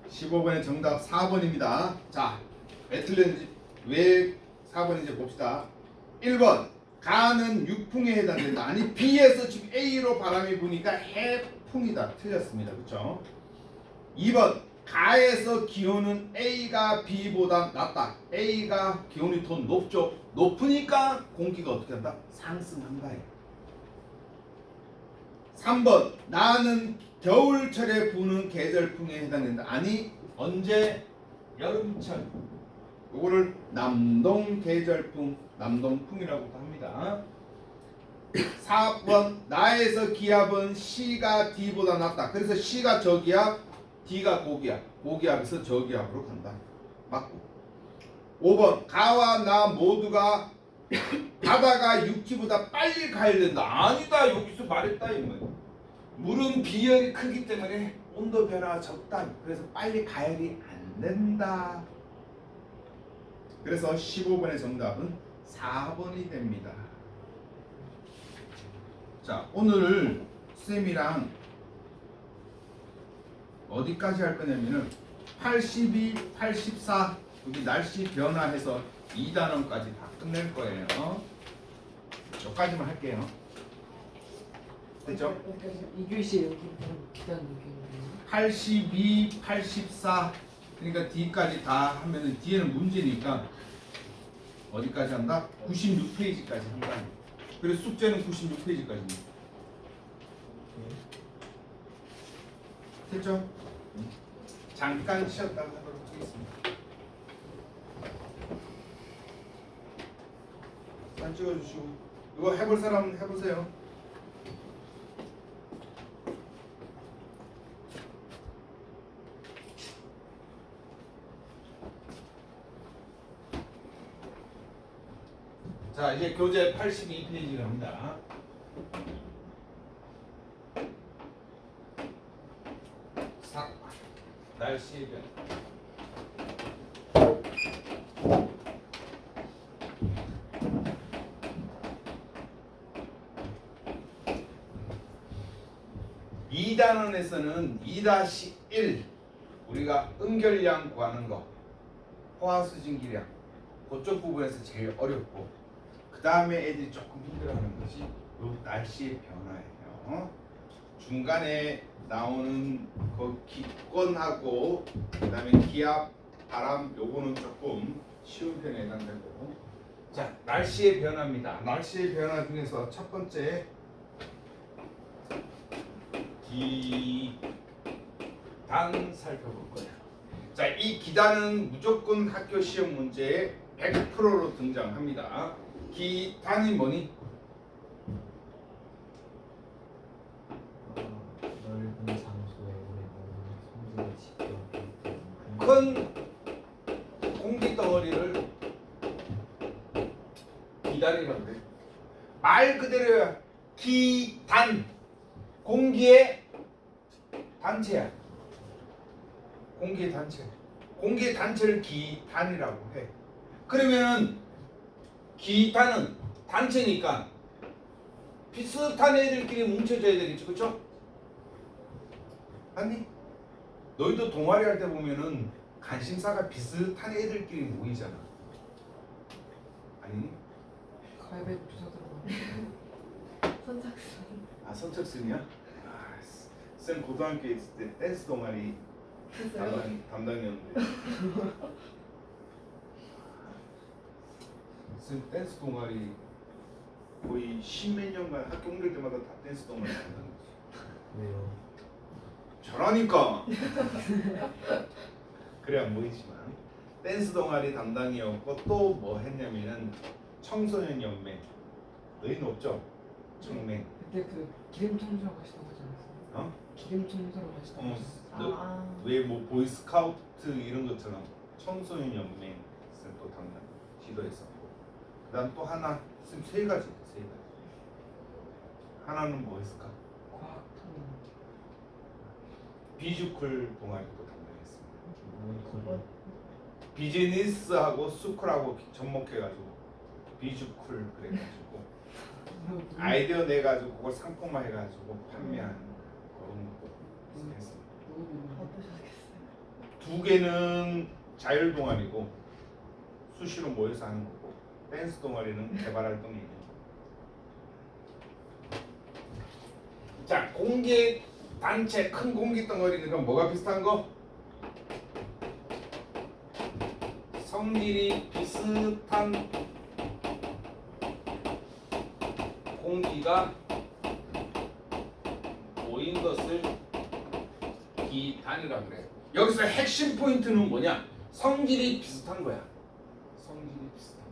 (15번의) 정답 4번입니다. 자, 왜 틀렸는지, 왜 4번인지 봅시다. 1번 가는 육풍에 해당된다. 아니 B에서 지금 A로 바람이 부니까 해풍이다. 틀렸습니다. 그렇죠? 2번 가에서 기온은 A가 B보다 낮다. A가 기온이 더 높죠. 높으니까 공기가 어떻게 한다? 상승한다. 3번 나는 겨울철에 부는 계절풍에 해당된다. 아니 언제? 여름철. 이거를 남동 계절풍 남동풍이라고도 합니다. 4번 나에서 기압은 C가 D보다 낮다. 그래서 C가 저기압, D가 고기압. 고기압에서 저기압으로 간다. 맞고. 5번 가와 나 모두가 바다가 육지보다 빨리 가야 된다. 아니다. 여기서 말했다 이거예요. 물은 비열이 크기 때문에 온도 변화가 적다. 그래서 빨리 가열이 안 된다. 그래서 15번의 정답은 4번이 됩니다. 자, 오늘 쌤이랑 어디까지 할 거냐면은 82, 84 여기 날씨 변화해서 2단원까지 다 끝낼 거예요. 여기까지만 할게요. 됐죠? 이 교시 여기 기단 여기 82, 84 그러니까 D까지 다 하면은 D에는 문제니까 어디까지 한다? 96페이지까지 한다. 그래서 숙제는 96페이지까지입니다. 됐죠? 잠깐 쉬었다가 하도록 하겠습니다. 사진 찍어주시고 이거 해볼 사람 해보세요. 자, 이제 교재 82페이지 갑니다. 날씨의 변화. 이 단원에서는 2-1 우리가 응결량 구하는 거, 포화수증기량 그쪽 부분에서 제일 어렵고 그 다음에 애들이 조금 힘들어하는 것이 요 날씨의 변화예요. 중간에 나오는 그 기권하고 그 다음에 기압, 바람 요거는 조금 쉬운 편에 해당되고 자 날씨의 변화입니다. 날씨의 변화 중에서 첫 번째 기단 살펴볼 거예요. 자, 이 기단은 무조건 학교 시험 문제에 100%로 등장합니다. 기단이 뭐니? 넓은 장소에 오래 머무는 성질이 지켜오기 큰 공기 덩어리를 기단이라고 그래. 말 그대로 기단 공기의 단체야. 공기의 단체. 공기의 단체를 기단이라고 해. 그러면은 기단은 단체니까 비슷한 애들끼리 뭉쳐져야 되겠지, 그렇죠? 아니? 너희도 동아리 할 때 보면은 관심사가 비슷한 애들끼리 모이잖아. 아니? 가위바위보 주사 들어가. 선착순. 아 선착순이야? 아, 쌤 고등학교 있을 때 댄스 동아리 됐어요? 담당이었는데 쌤 댄스 동아리 거의 10몇 년간 학교 옮길 때마다 다 댄스 동아리 담당했어. 왜요? 잘하니까. 그래 안 보이지만 댄스 동아리 담당이었고 또 뭐 했냐면은 청소년 연맹. 너희는 없죠? 청맹. 그때 그 기름 청소하러 가시다고 하지 않았어요? 어? 기름 청소하러 가시다고 어. 하셨어요? 왜 뭐 보이스카우트 이런 것처럼 청소년 연맹 또 담당 지도했었고 그다음 또 하나 쌤 세 가지. 하나는 뭐 했을까? 과학 탐험. 비주쿨 동아리도 담당했습니다. 뭐 비즈니스하고 스쿨하고 접목해가지고 비주쿨 그래가지고 아이디어 내가지고 그걸 상품화 해가지고 판매하는 그런 것도 했습니다. 어떠셨겠어요? 두 개는 자율 동아리고 수시로 모여서 하는 거고 댄스 동아리는 개발 활동이에요. 자, 공기 단체 큰 공기 덩어리니까 뭐가 비슷한 거? 성질이 비슷한 공기가 모인 것을 기단이라고 그래. 여기서 핵심 포인트는 뭐냐? 성질이 비슷한 거야. 성질이 비슷한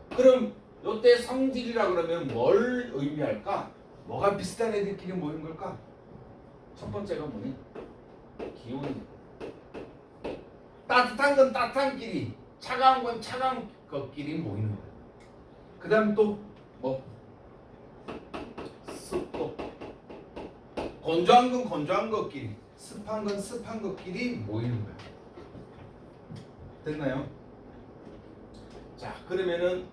거. 그럼 요때 성질이라 그러면 뭘 의미할까? 뭐가 비슷한 애들끼리 모이는 걸까? 첫 번째가 뭐니? 기온이. 따뜻한 건 따뜻한끼리, 차가운 건 차가운 것끼리 모이는 거야. 그 다음 또 뭐? 습도. 건조한 건 건조한 것끼리, 습한 건 습한 것끼리 모이는 거야. 됐나요? 자, 그러면은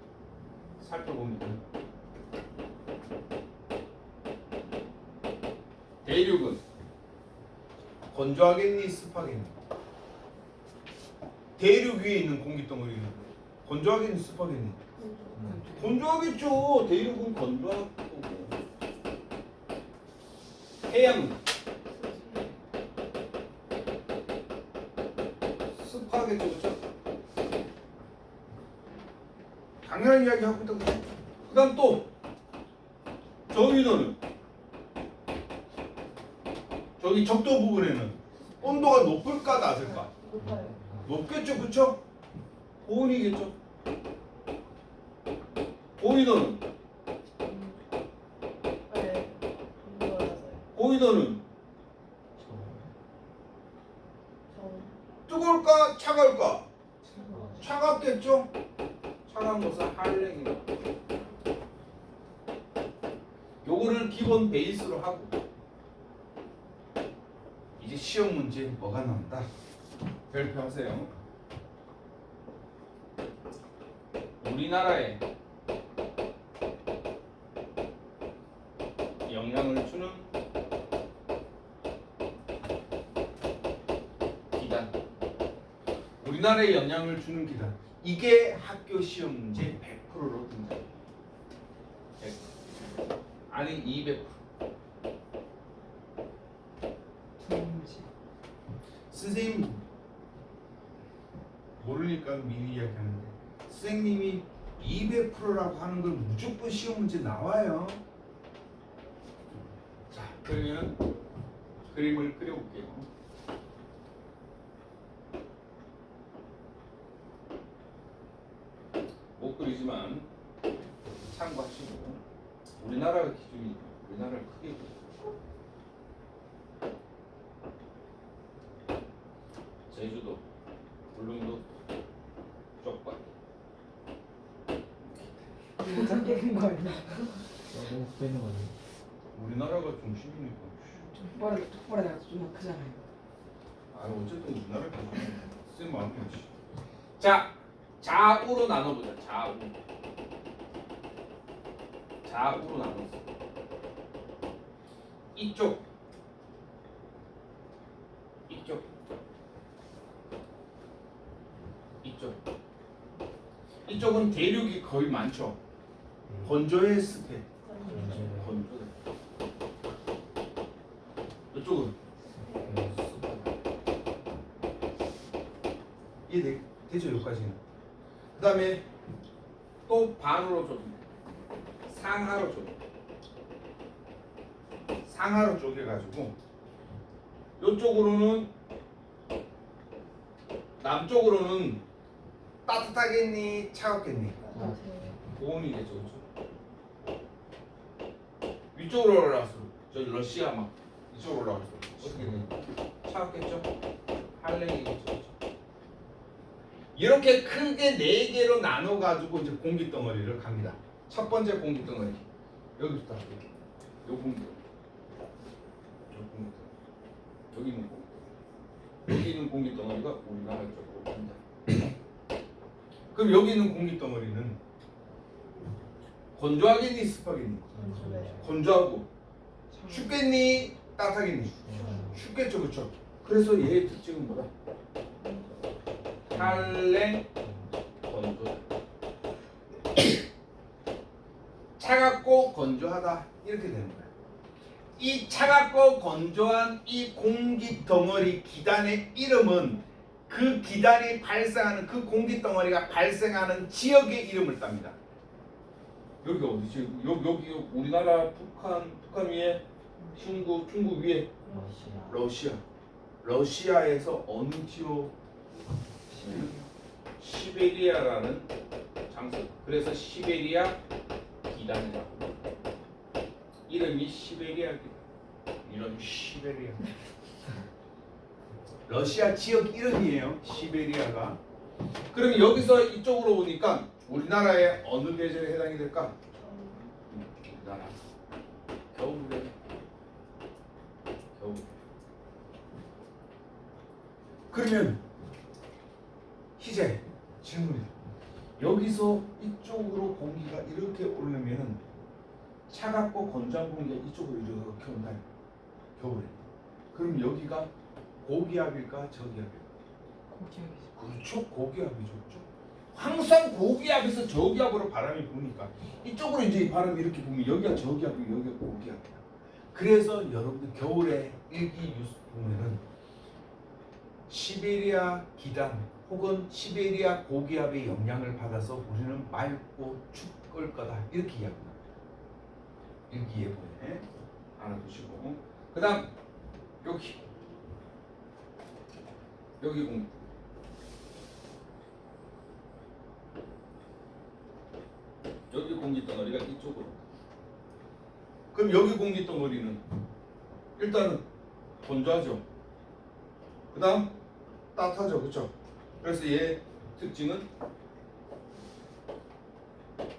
살펴봅니다. 대륙은 건조하겠니, 습하겠니? 대륙 위에 있는 공기덩어리는 건조하겠니, 습하겠니? 건조하겠죠. 대륙은 건조할 거고. 해양은 습하겠죠, 그렇죠? 당연한 이야기 하고 있다고. 그다음 또 저위도는 저기 적도 부분에는 온도가 높을까 낮을까? 높아요. 높겠죠, 그렇죠? 고온이겠죠. 고위도는 네. 맞아요. 고위도는 저 뜨거울까 차가울까? 차갑겠죠. 차가운 것은 한랭이다. 요거를 기본 베이스로 하고 이제 시험 문제 뭐가 나온다? 발표하세요. 우리나라에 영향을 주는 기단. 우리나라에 영향을 주는 기단. 이게 학교 시험 문제 100%로 등장해요. 100%. 아니 200%. 투명지. 선생님 모르니까 미리 이야기하는데 선생님이 200%라고 하는 걸 무조건 시험 문제 나와요. 자, 그러면 그림을 그려볼게요. 못 그리지만 참고하시고 우리나라가 기준이니까 우리나라를 크게 보세요. 제주도, 울릉도, 쪽발. 작게 된거 아니야? 너무 빼는 거네. 우리나라가 중심이니까. 족발에다가 좀 크잖아요. 아, 어쨌든 우리나라 기준이 쓴 마음이지. 자, 좌우로 나눠보자. 좌우로 나눴어. 이쪽, 이쪽은 대륙이 거의 많죠. 건조해, 습해. 건조해. 이쪽은 이해 되죠? 여기까지는. 그 다음에 또 반으로 쪼개. 상하로 쪼개. 상하로 쪼개가지고 이쪽으로는 남쪽으로는 따뜻하겠니? 차갑겠니? 고온이겠죠, 그렇죠? 위쪽으로 올라갔어. 저 러시아 막 이쪽으로 올라갔어. 어떻게 되니? 차갑겠죠? 한랭이겠죠, 그렇죠? 이렇게 크게 4개로 나눠 가지고 이제 공기 덩어리를 갑니다. 첫 번째 공기 덩어리 여기부터 할게요. 요 공기 덩어리. 여기 있는 공기 덩어리. 여기 있는 공기 덩어리가 우리나라 쪽으로 간다. 그럼 여기 있는 공기 덩어리는 건조하겠니, 습하겠니? 건조하고. 춥겠니, 따뜻하겠니? 춥겠죠, 그렇죠? 그래서 얘의 특징은 뭐다? 한랭 건조다. 차갑고 건조하다 이렇게 되는 거야. 이 차갑고 건조한 이 공기 덩어리 기단의 이름은 그 기단이 발생하는 그 공기 덩어리가 발생하는 지역의 이름을 땁니다. 여기가 어디지? 여기 우리나라 북한 위에 중국 위에 러시아에서 어느 지역? 시베리아라는 상수. 그래서 시베리아 기단이라고. 이름이 시베리아 기단. 이런 시베리아. 러시아 지역 이름이에요. 시베리아가. 그럼 여기서 이쪽으로 오니까 우리나라의 어느 계절에 해당이 될까? 우리나라 겨울에. 겨울. 그러면 이제 질문이다. 여기서 이쪽으로 공기가 이렇게 오르면은 차갑고 건조한 공기가 이쪽으로 이렇게 온다. 겨울에. 그럼 여기가 고기압일까 저기압일까? 고기압이죠. 그렇죠. 고기압이죠. 그렇죠? 항상 고기압에서 저기압으로 바람이 부니까 이쪽으로 이제 이 바람이 이렇게 부면 여기가 저기압이고 여기가 고기압이야. 그래서 여러분들 겨울에 일기 뉴스 보면은 시베리아 기단 혹은 시베리아 고기압의 영향을 받아서 우리는 맑고 춥을 거다 이렇게 이야기합니다. 일기예보에 알아두시고 그 다음 여기 공기 여기 공기 덩어리가 이쪽으로. 그럼 여기 공기 덩어리는 일단은 건조하죠. 그 다음 따뜻하죠. 그렇죠? 그래서 얘 특징은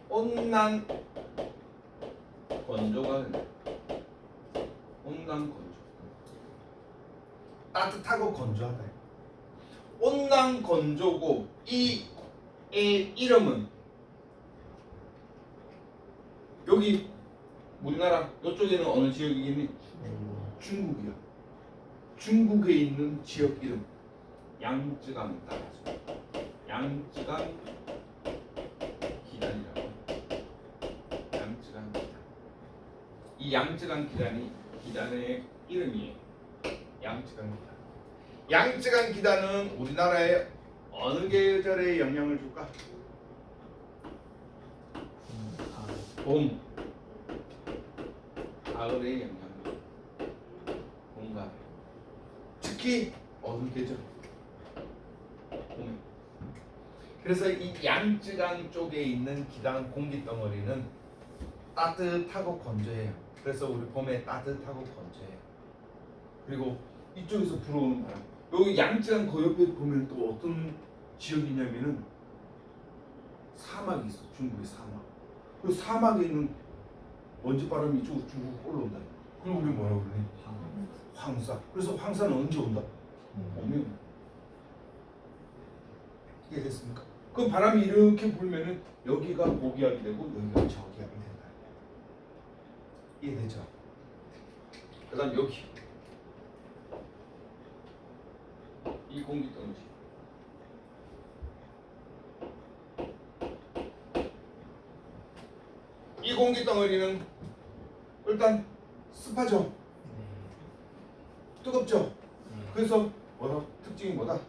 온난 건조가 된다. 온난 건조. 따뜻하고 건조하다. 온난 건조고 이 이름은 여기 우리나라 이쪽에는 어느 지역이겠니? 중국이야. 중국에 있는 지역 이름 양쯔강 따라서 양쯔강 기단이라고. 양쯔강 기단. 이 양쯔강 기단의 이름이에요. 양쯔강 기단. 양쯔강 기단은 우리나라에 어느 계절에 영향을 줄까? 봄, 가을에 영향을 줘. 봄, 가을. 특히 어느 계절? 봄에. 그래서 이 양쯔강 쪽에 있는 기단 공기 덩어리는 따뜻하고 건조해요. 그래서 우리 봄에 따뜻하고 건조해요. 그리고 이쪽에서 불어오는 바람. 여기 양쯔강 그 옆에 보면 또 어떤 지역이냐면은 사막이 있어. 중국의 사막. 그 사막에 있는 먼지바람이 이쪽으로 쭉 올라온다. 그럼 우리 뭐라고 그러니? 황사. 그래서 황사는 언제 온다? 봄에. 이해됐습니까? 그 바람이 이렇게 불면은 여기가 고기압이 되고 여기가 저기압이 된다. 이해되죠? 그 다음 여기 이 공기 덩어리. 이 공기 덩어리는 일단 습하죠. 뜨겁죠. 그래서 뭐다? 특징이 뭐다?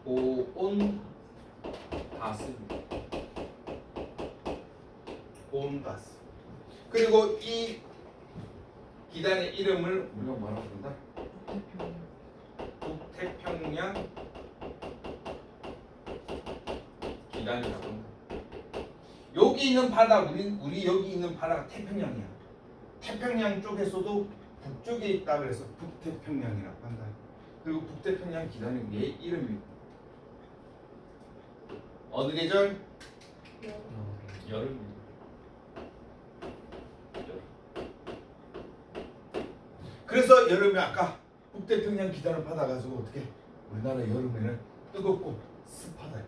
고온 가스. 고온 가스. 그리고 이 기단의 이름을 우리가 뭐라고 부른다? 북태평양 기단이라고 합니다. 여기 있는 바다, 우리 여기 있는 바다가 태평양이야. 태평양 쪽에서도 북쪽에 있다 그래서 북태평양이라고 한다. 그리고 북태평양 기단이 얘 이름이고. 어느 계절? 여름입니다. 여름. 그래서 여름에 아까 북태평양 기단을 받아가지고 어떻게 우리나라 여름에는 뜨겁고 습하다.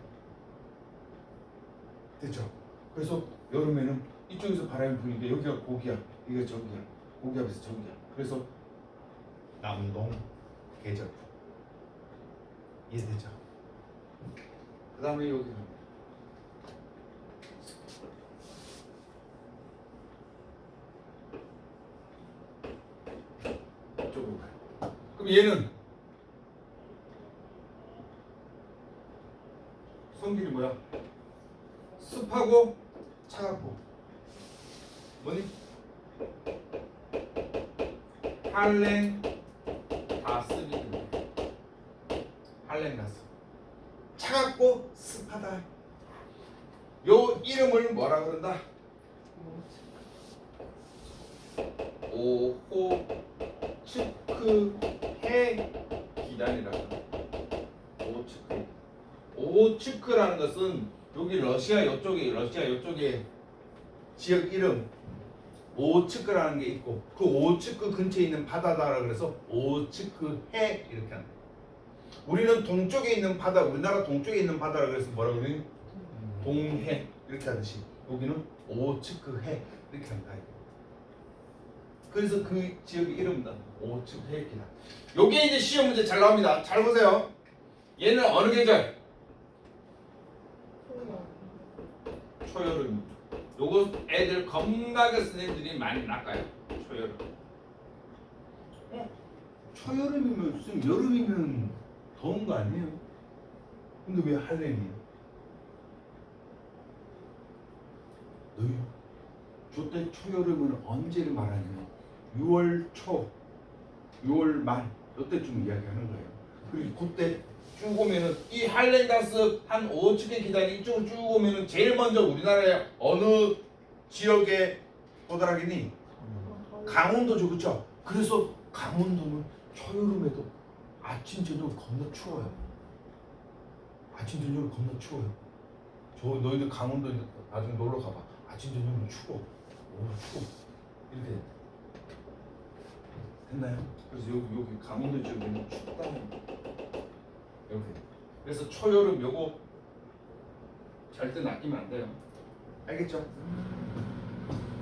됐죠? 그래서 여름에는 이쪽에서 바람이 부니까 여기가 고기압, 여기가 저기압, 고기압에서 저기압. 그래서 남동 계절. 이해되죠? 그 다음에 여기는 이쪽으로 가요. 그럼 얘는 성질이 뭐야? 습하고 차갑고 뭐니? 할렌 가스거든. 할렌 가스. 차갑고 습하다. 요 이름을 뭐라 그런다? 오호츠크해 기단이라고 합니다. 오호츠크. 오호츠크라는 것은 여기 러시아 요쪽에 지역 이름 오호츠크라는 게 있고 그 오호츠크 근처에 있는 바다다라 그래서 오호츠크해 이렇게 합니다. 우리는 동쪽에 있는 바다, 우리나라 동쪽에 있는 바다라 그래서 뭐라 그러니? 동해 이렇게 하듯이 여기는 오호츠크해 이렇게 합니다. 그래서 그 지역의 이름입니다. 오호츠크해 기단. 요게 이제 시험 문제 잘 나옵니다. 잘 보세요. 얘는 어느 계절? 초여름입니다. 요거 애들 겁나게 쓴 애들이 많이 낚아요. 초여름. 초여름이면 무슨 여름이면 더운 거 아니에요? 근데 왜 할렘이에요? 너희 저때 초여름은 언제를 말하냐면 6월 초, 6월 말 이때쯤 이야기하는 거예요. 그리고 그때 쭉 오면은 이 할렌다스 한 5층의 기단이 이쪽으로 쭉 오면은 제일 먼저 우리나라의 어느 지역에 도달하겠니? 강원도죠, 그렇죠? 그래서 강원도는 초여름에도 아침 저녁 겁나 추워요. 아침 저녁 겁나 추워요. 저 너희들 강원도 나중에 놀러 가봐. 아침 저녁은 추워. 오 추워. 이렇게 됐나요? 그래서 여기 강원도 지역에는 춥다는 이렇게. 그래서 초여름 요거 절대 낚이면 안 돼요. 알겠죠?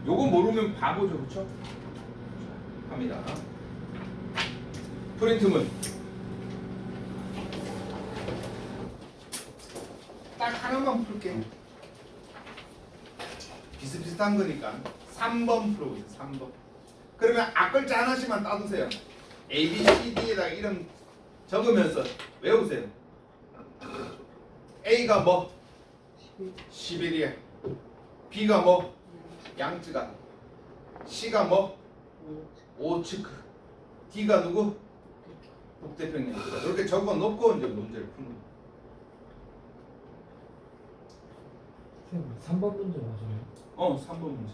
요거 모르면 바보죠, 그렇죠? 갑니다. 프린트문 딱 하나만 풀게. 비슷비슷한 거니까 3번 풀어보세요. 3번. 그러면 앞글자 하나씩만 따두세요. A, B, C, D에다가 이름 적으면서 외우세요. A가 뭐? 시베리아. B가 뭐? 양쯔강. C가 뭐? 오츠크. D가 누구? 북태평양. 이렇게 적어놓고 이제 문제를 푸는 거예요. 선생님 3번 문제 맞아요? 3번 문제.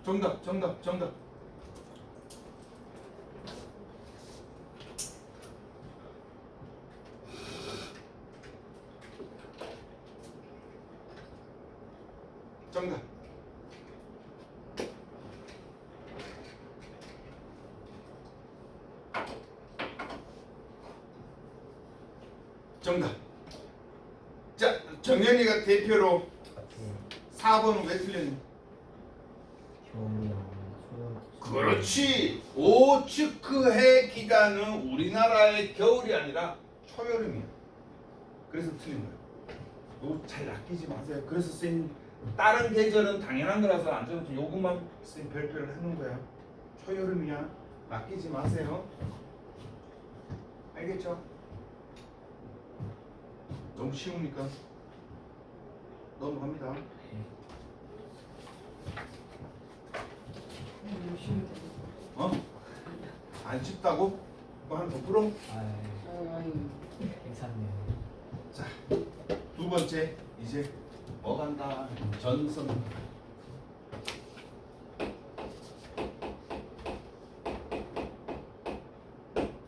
정답. 정답. 정답. 자, 정연이가 대표로 4번은 왜 틀렸니? 그렇지. 오츠크해 기간은 우리나라의 겨울이 아니라 초여름이야. 그래서 틀린 거예요. 이거 잘 낚이지 마세요. 그래서 쌤 다른 계절은 당연한 거라서 안 적어도 요것만 쌤 별표를 해놓은 거야. 초여름이야. 낚이지 마세요. 알겠죠? 너무 쉬우니까 넘어갑니다. 안 쉽다고? 한 더 풀어? 아유 괜찮네요. 자, 두 번째 이제 뭐 간다? 전선.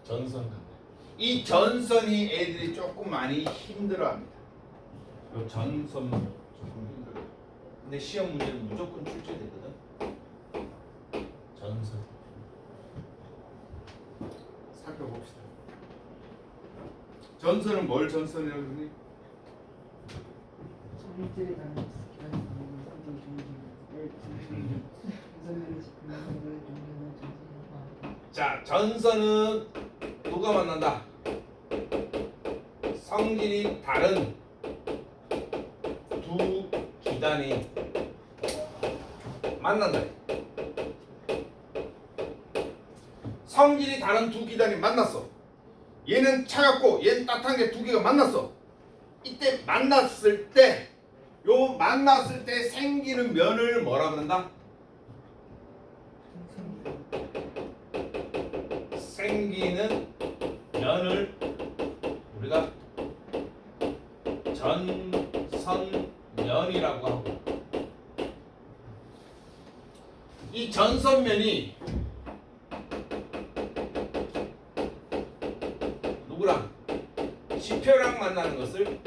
전선 간다. 이 전선이 애들이 조금 많이 힘들어합니다. 이 전선 조금 힘들어. 근데 시험 문제는 무조건 출제되거든. 전선. 살펴봅시다. 전선은 뭘 전선이라고 그러니? 전일들이 다른 기간이 자, 전선은 누가 만난다? 성질이 다른 두 기단이 만난다. 성질이 다른 두 기단이 만났어. 얘는 차갑고 얘는 따뜻한 게 두 개가 만났어. 이때 만났을 때 생기는 면을 뭐라 그런다? 생기는 면을 우리가 전선면이라고 하고, 이 전선면이 누구랑? 지표랑 만나는 것을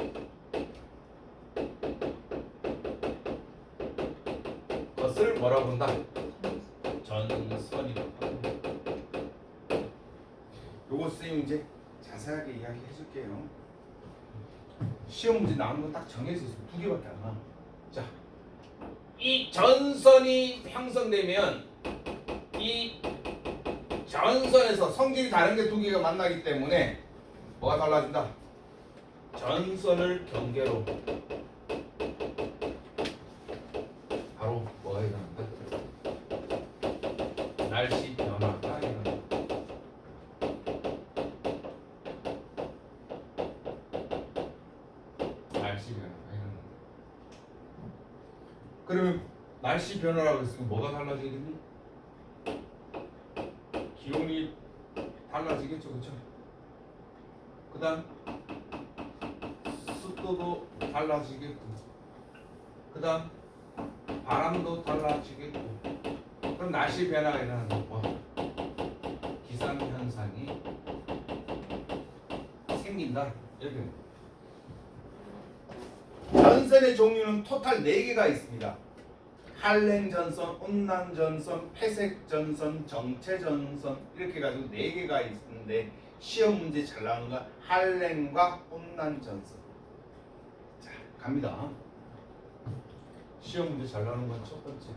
뭐라고 한다? 전선이라고 합니다. 요거 선생님 이제 자세하게 이야기해 줄게요. 시험 문제 나오는 건 딱 정해져 있어요. 두 개밖에 안 나와. 자, 이 전선이 형성되면 이 전선에서 성질이 다른 게 두 개가 만나기 때문에 뭐가 달라진다? 전선을 경계로 바로 뭐가 일어난다? 날씨 변화가 일어난다. 날씨 변화가 일어난다. 그러면 날씨 변화라고 했으면 뭐가 달라지겠니? 기온이 달라지겠죠, 그렇죠? 그다음 습도도 달라지겠고, 그다음 바람도 달라지겠고, 그럼 날씨 변화가 일어나는 뭐 기상 현상이 생긴다. 이렇게. 전선의 종류는 토탈 4개가 있습니다. 한랭전선, 온난전선, 회색전선, 정체전선 이렇게 가지고 4개가 있는데 시험 문제 잘 나오는 건 한랭과 온난전선. 자, 갑니다. 시험 문제 잘 나오는 건 첫 번째.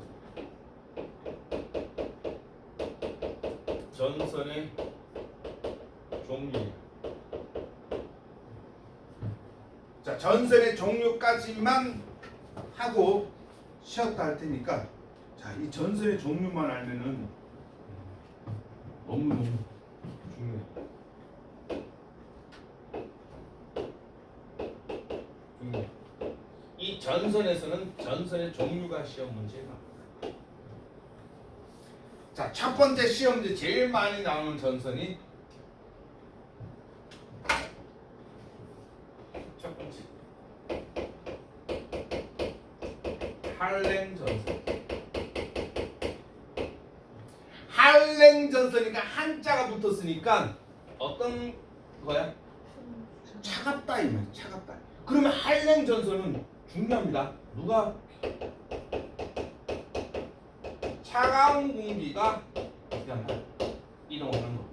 전선의 종류. 자, 전선의 종류까지만 하고 쉬었다 할 테니까, 자, 이 전선의 종류만 알면은 너무너무 중요해. 이 전선에서는 전선의 종류가 시험 문제에 나옵니다. 자, 첫 번째 시험 문제 제일 많이 나오는 전선이 첫 번째 한랭전선. 한랭전선이니까 한자가 붙었으니까 어떤 거야? 차갑다 이 말이야. 차갑다. 그러면 한랭전선은 중요합니다. 누가? 차가운 공기가 어떻게 한다? 이동하는 거.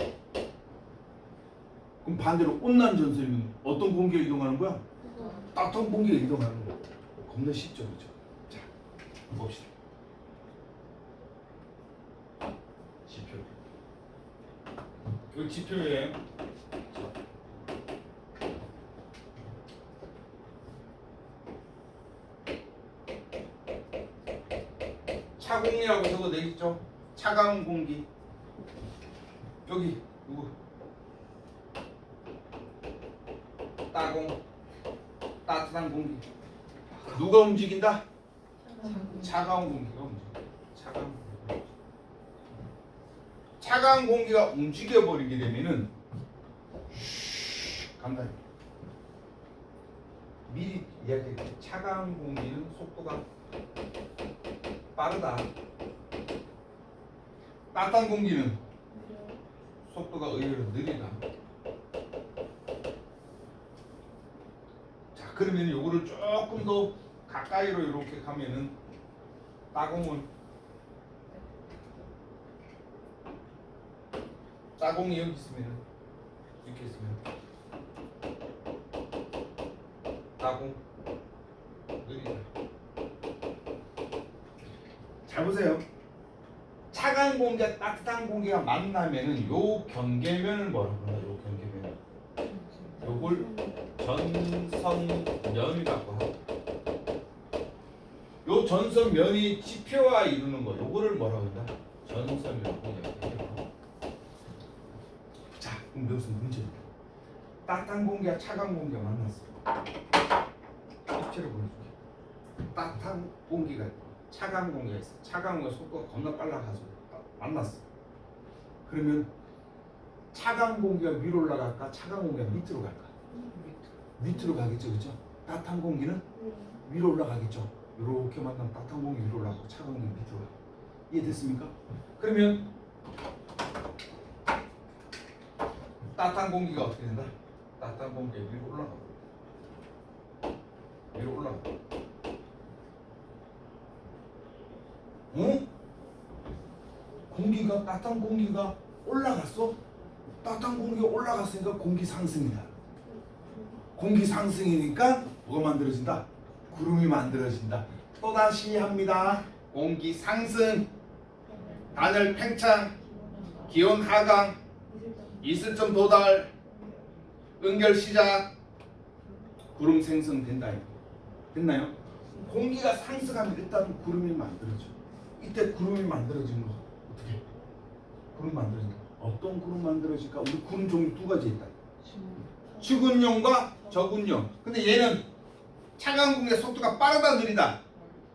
그럼 반대로 온난전선은 어떤 공기가 이동하는 거야? 따뜻한 공기가 이동하는 거. 겁나 쉽죠, 그렇죠? 자, 봅시다. 지표. 이 지표예요. 차공이라고 적어져 있죠. 차가운 공기. 여기 누구? 따공. 따뜻한 공기. 누가 움직인다? 차가운 공기가 움직여. 차가운 공기가 움직여 버리게 되면은 간다. 미리 이야기해. 차가운 공기는 속도가 빠르다. 따뜻한 공기는 속도가 의외로 느리다. 자, 그러면 요거를 조금 더 가까이로 이렇게 가면은 따공이 여기 있으면 이렇게 있으면 따공 느리다. 잘 보세요. 차가운 공기와 따뜻한 공기가 만나면은 요 경계면을 뭐라고 하나? 요 경계면. 요걸 전선면이라고 하고. 요 전선면이 지표와 이루는 거. 요거를 뭐라고 한다? 전선이라고 이야기해요. 자, 그럼 여기서 문제입니다. 따뜻한 공기와 차가운 공기가 만났어. 입체를 보여줄게. 따뜻한 공기가 있고 차가운 공기가 있어. 차가운 공기가 속도가 겁나 빨라가지고 만났어. 그러면 차가운 공기가 위로 올라갈까? 차가운 공기가 밑으로 갈까? 밑으로 가겠죠, 그렇죠? 따뜻한 공기는 위로 올라가겠죠. 이렇게 만나면 따뜻한 공기 위로 올라가고 차가운 공기 밑으로 가고. 이해됐습니까? 그러면 따뜻한 공기가 어떻게 된다? 따뜻한 공기가 위로 올라가고 위로 올라가고. 응? 공기가 따뜻한 공기가 올라갔어? 따뜻한 공기가 올라갔으니까 공기 상승이다. 공기 상승이니까 뭐가 만들어진다? 구름이 만들어진다. 또다시 합니다. 공기 상승, 단열 팽창, 기온 하강, 이슬점 도달, 응결 시작, 구름 생성된다. 됐나요? 공기가 상승하면 일단 구름이 만들어져. 이때 구름이 만들어지는 거 어떻게? 구름 만들어진다. 어떤 구름 만들어질까? 우리 구름 종류 두 가지 있다. 추근용과 저근용. 근데 얘는 차가운 공기의 속도가 빠르다 느리다.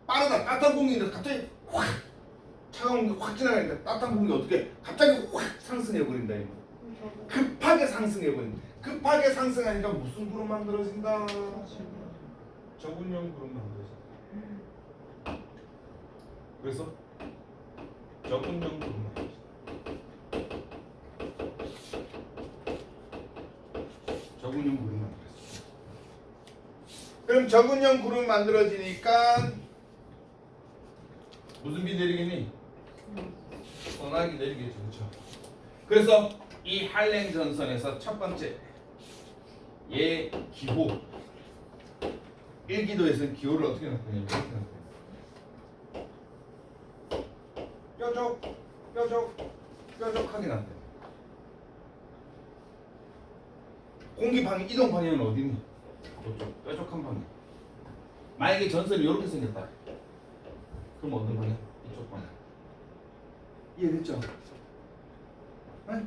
빠르다. 따뜻한 공기인데 갑자기 확 차가운 공기 확 지나가니까 따뜻한 공기 어떻게 갑자기 확 상승해 버린다. 이거. 급하게 상승해 버린다. 급하게 상승하니까 무슨 구름 만들어진다? 저근용 구름 만들어진다. 그래서 저근용 구름 만들어진다. 저근용 구름 만들어졌어. 그럼 저근용 구름 만들어지니까 무슨 비 내리겠니? 소나기 내리겠죠, 그렇죠? 그래서 이 한랭 전선에서 첫 번째 얘 기호 1기도에서는 기호를 어떻게 나타내냐면 이렇게 나타내요. 뾰족하게 나타내요. 공기 방향, 이동 방향은 어디니? 이쪽, 뾰족한 방향. 만약에 전선이 이렇게 생겼다. 그럼 어떤 방향? 이쪽 방향. 이해됐죠? 네?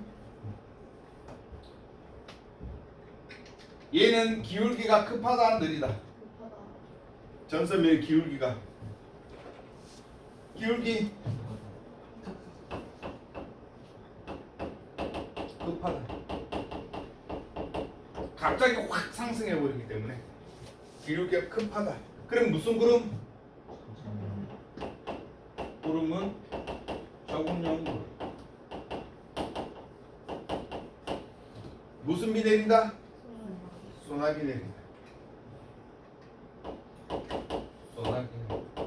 얘는 기울기가 급하다, 느리다. 급하다. 전선의 기울기가 기울기 급하다. 갑자기 확 상승해 버리기 때문에 기울기가 급하다. 그럼 무슨 구름? 구름은 저근용 구름. 무슨 비 내린다? 소나기 내린다. 소나기 내린다.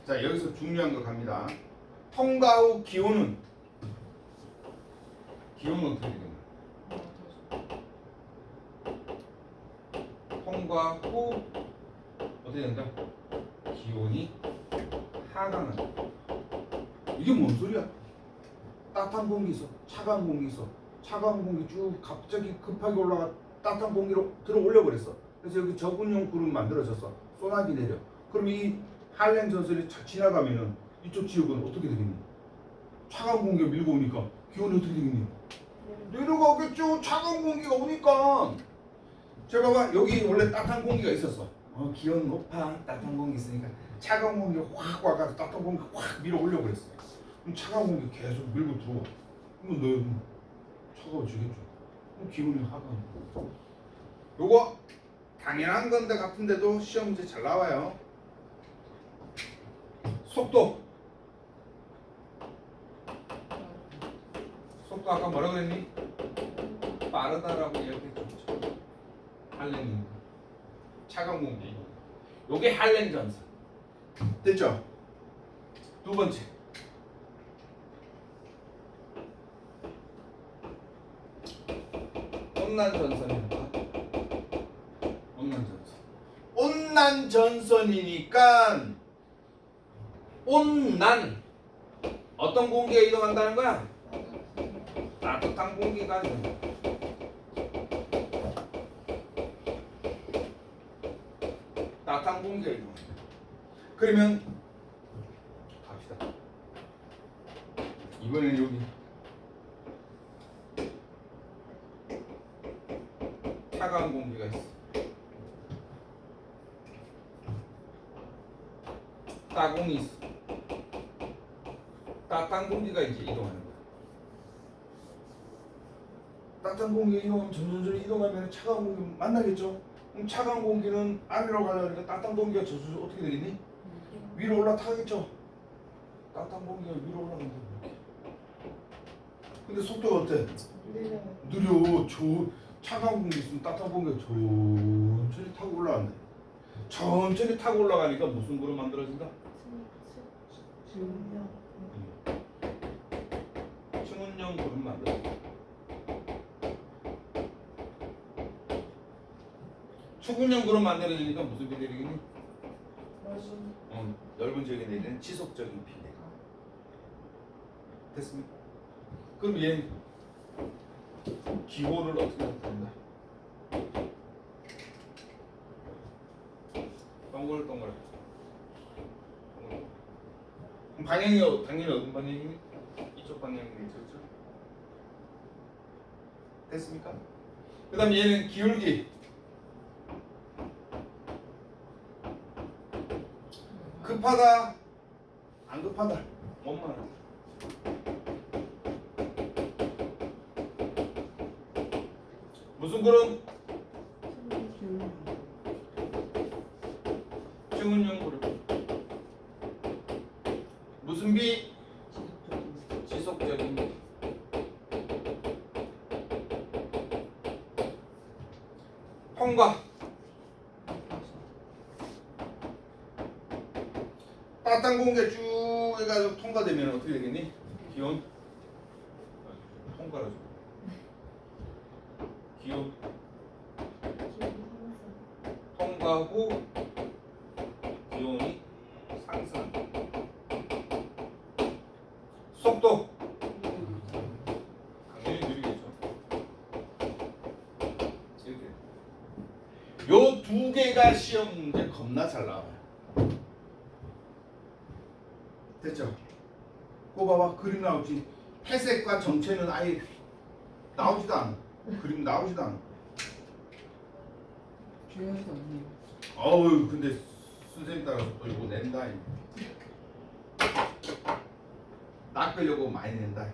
자, 여기서 중요한 거 갑니다. 통과 후 기온은 어떻게 되겠나? 통과 후 어떻게 된다? 기온이 하강한다. 이게 뭔 소리야? 따뜻한 공기 있어, 차가운 공기 있어. 차가운 공기 쭉 갑자기 급하게 올라가 따뜻한 공기로 들어 올려 버렸어. 그래서 여기 저근용 구름 만들어졌어. 소나기 내려. 그럼 이 한랭 전선이 지나가면은 이쪽 지역은 어떻게 되겠니? 차가운 공기가 밀고 오니까 기온이 어떻게 되겠니? 내려가겠죠. 차가운 공기가 오니까. 자, 봐봐. 여기 원래 따뜻한 공기가 있었어. 기온 높아. 따뜻한 공기 있으니까 차가운 공기가 확 와가지고 따뜻한 공기가 확 밀어 올려 버렸어. 그럼 차가운 공기 계속 밀고 들어와. 그러면 너 차가워지겠죠. 그럼 기온이 하강. 요거 당연한 건데 같은데도 시험 문제 잘 나와요. 속도 아까 뭐라 그랬니? 빠르다라고 이야기했죠. 한랭 차가운 공기. 요게 한랭 전선. 됐죠? 두 번째. 온난 전선이니까. 온난 전선. 온난 전선이니까 온난 어떤 공기가 이동한다는 거야? 따뜻한 공기가 이동한다. 따뜻한 공기가 이동한다. 그러면 갑시다. 이번에는 여기 차가운 공기가 있어. 따공이 있어. 따뜻한 공기가 이제 이동하는 거야. 따뜻한 공기가 이동하면 점점 이동하면 차가운 공기 만나겠죠? 그럼 차가운 공기는 아래로 가려니까 따뜻한 공기가 저쪽 어떻게 되겠니? 위로 올라타겠죠? 따뜻한 공기가 위로 올라간다. 근데 속도가 어때? 느려. 차가운 공기 있으면 따뜻한 공기가 천천히 타고 올라간다. 천천히 타고 올라가니까 무슨 구름 만들어진다? 층운형 구름 만들어진다. 추근형 구름 만들어지니까 무슨 비 내리겠니? 넓은 지역에 내리는 지속적인 비 내리. 됐습니까? 그럼 얘 기호를 어떻게 한다? 동글동글. 그럼 방향이 당연히 어떤 방향이니? 이쪽 방향이겠죠, 그렇죠? 됐습니까? 그다음 얘는 기울기. 급하다, 안 급하다. 뭔 말이야? 무슨 구름? 층운형 구름. 무슨 비? 지속적인 비. 통과. 따뜻한 공기가 쭉 해가지고 통과되면 어떻게 되겠니? 기온 통과라죠. 기온 통과 후 기온이 상승한다. 속도 당연히 느리겠죠. 이렇게 요 두 개가 시험 문제 겁나 잘 나와요. 됐죠? 그거 봐봐. 그림 나오지. 회색과 정체는 아예 나오지도 않아. 그림 나오지도 않아. 중요하지 않네요. 어우 근데 선생님 따라서 또 이거 낸다. 낚으려고 많이 낸다.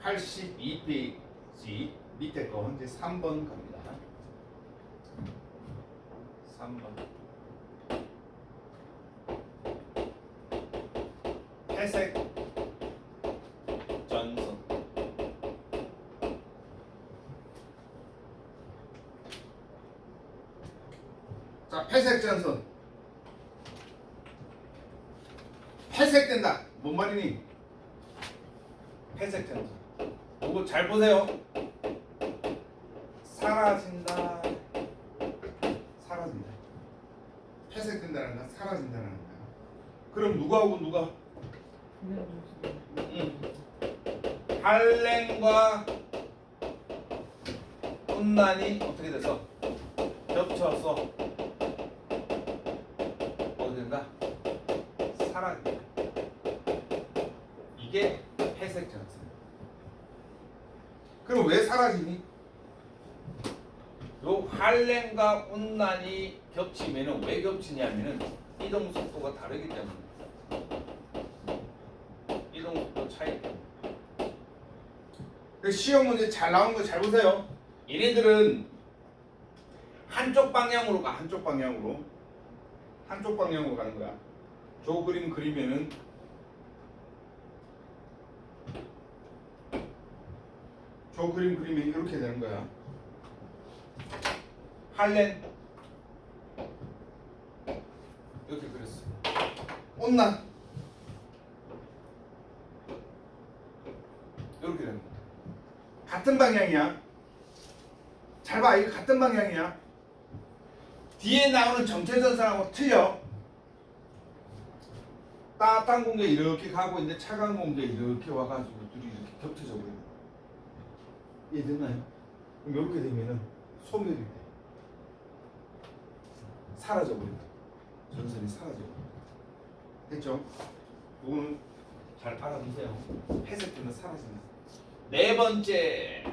82페이지 밑에 거 현재 3번 갑니다. 3번. 회색 전선. 자, 회색 전선. 회색된다. 뭔 말이니? 회색 전선. 이거 잘 보세요. 사라진다. 사라진다. 회색된다는 건 사라진다는 거야. 그럼 누구하고 누가? 한랭과 혼란이 어떻게 돼서 겹쳐서 어떻게 된다? 사라진다. 이게 회색 전선. 그럼 왜 사라지니? 요 한랭과 혼란이 겹치면은 왜 겹치냐면은 이동 속도가 다르기 때문에. 이동 속도 차이 때문에. 시험 문제 잘 나온 거 잘 보세요. 얘네들은 한쪽 방향으로 가. 한쪽 방향으로 가는 거야. 저 그림 그리면은 저 그림 그리면 이렇게 되는 거야. 한랭 이렇게 그렸어. 온난 이렇게 되는 거야. 같은 방향이야. 잘 봐, 이거 같은 방향이야. 뒤에 나오는 정체전선하고 틀려. 따뜻한 공기가 이렇게 가고 있는데 차가운 공기가 이렇게 와가지고 둘이 이렇게 겹쳐져 버려. 이해됐나요? 그럼 이렇게 되면은 소멸이 돼. 사라져 버린다. 전선이 사라져 버린다. 됐죠? 이거는 잘 알아두세요. 회색되면 사라진다. 네 번째,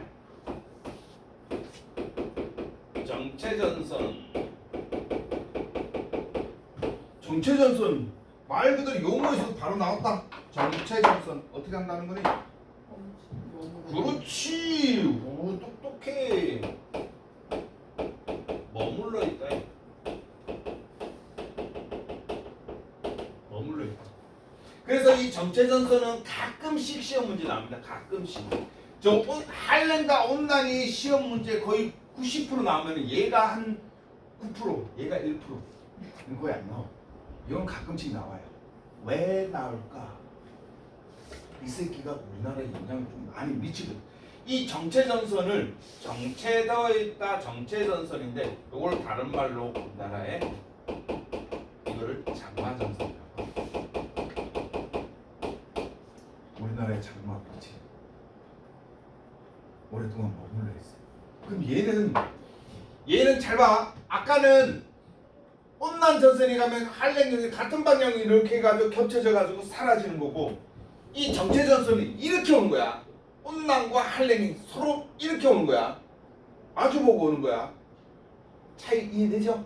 정체전선. 정체전선 말 그대로 용어에서 바로 나왔다. 정체전선 어떻게 한다는 거니? 그렇지. 오, 똑똑해. 이렇게 머물러 있다. 머물러 있다. 그래서 이 정체전선은 가끔씩 시험 문제 나옵니다. 가끔씩. 저 한랭과 온난이 시험 문제 거의 90% 나오면 얘가 한 9%, 얘가 1%. 거의 안 나와. 이건 가끔씩 나와요. 왜 나올까? 이 새끼가 우리나라에 영향을 좀 많이 미치거든. 이 정체전선을 정체되어 있다 정체전선인데 이걸 다른 말로 우리나라에 이거를 장마전선이라고. 우리나라의 장마 그렇지. 오랫동안 머물러 있어요. 그럼 얘는 잘 봐. 아까는 온난 전선이 가면 한랭전이 같은 방향이 이렇게 해가지고 겹쳐져 가지고 사라지는 거고, 이 정체 전선이 이렇게 오는 거야. 온난과 한랭이 서로 이렇게 오는 거야. 마주보고 오는 거야. 차이 이해되죠?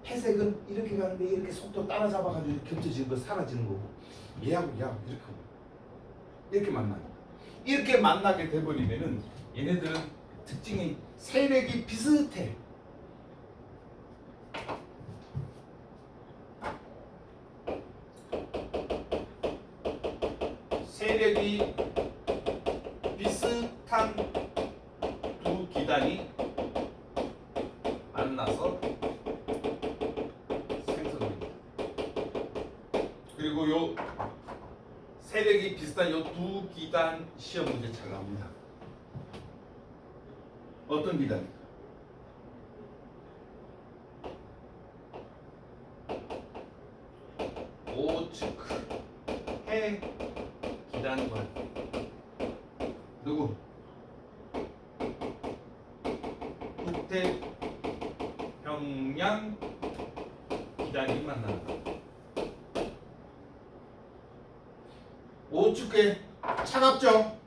회색은 이렇게 가는데 이렇게 속도 따라잡아가지고 이렇게 겹쳐지는 거 사라지는 거고, 얘하고 얘하고 이렇게 오는 거야. 이렇게 만나는 거야. 이렇게 만나게 돼버리면은 얘네들은 특징이 세력이 비슷해. 세력이 비슷한 두 기단이 만나서 생성됩니다. 그리고 요 세력이 비슷한 요 두 기단 시험 문제 잘 나옵니다. 어떤 기단입니까? 오측 해 기단과 누구? 북태 평양 기단이 만난다. 오축해 차갑죠?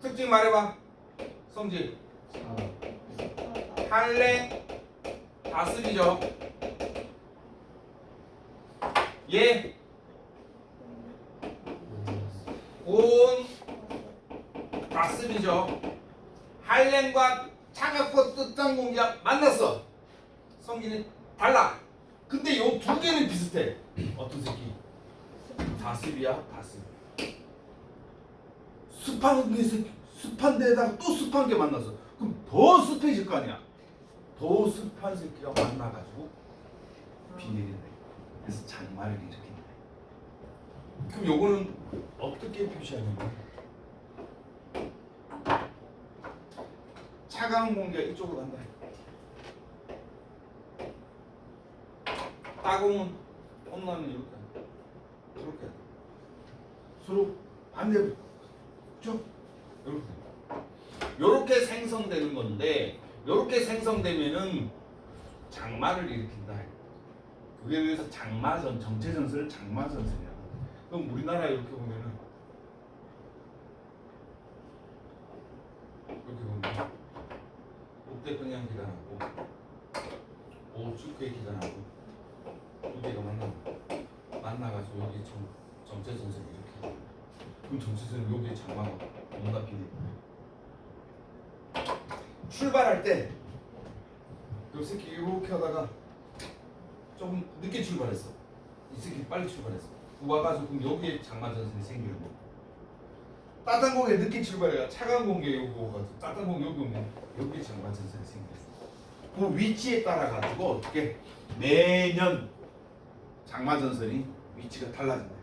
특징 말해봐. 성지. 한랭 다스리죠. 얘 온 다스리죠. 한랭과 차갑고 뜨뜻한 공기가 만났어. 성질이 달라. 근데 요 두 개는 비슷해. 어떤 새끼? 다스리야 다스리. 습한 게 습한 데다가 또 습한 게 만났어. 그럼 더 습해질 거 아니야. 더 습한 새끼가 만나가지고 비 내린다. 그래서 장마를 일으킨다. 그럼 요거는 어떻게 표시하냐면, 차가운 공기가 이쪽으로 간다. 따가운 온난은 이렇게 한다. 이렇게 한다. 서로 반대로. 그렇죠? 이렇게 생성되는 건데, 이렇게 생성되면은 장마를 일으킨다. 그게 그래서 장마전, 정체전선을 장마전선이야. 그럼 우리나라 이렇게 보면은 이렇게 보면 북태평양 기단하고 오축회 기단하고 두 개가 만나가지고 여기 정체전선이 이렇게. 그럼 정체선은 여기에 장마가 뭔가 비네. 출발할 때 이 새끼 이렇게 하다가 조금 늦게 출발했어. 이 새끼 빨리 출발했어. 와가지고 그럼 여기에 장마전선이 생기는 거고, 따뜻한 공기에 늦게 출발해가 차가운 공기에 여기 오가지고 따뜻한 공기 여기 오면 여기에 장마전선이 생겼어. 그 위치에 따라 가지고 어떻게 매년 장마전선이 위치가 달라진다.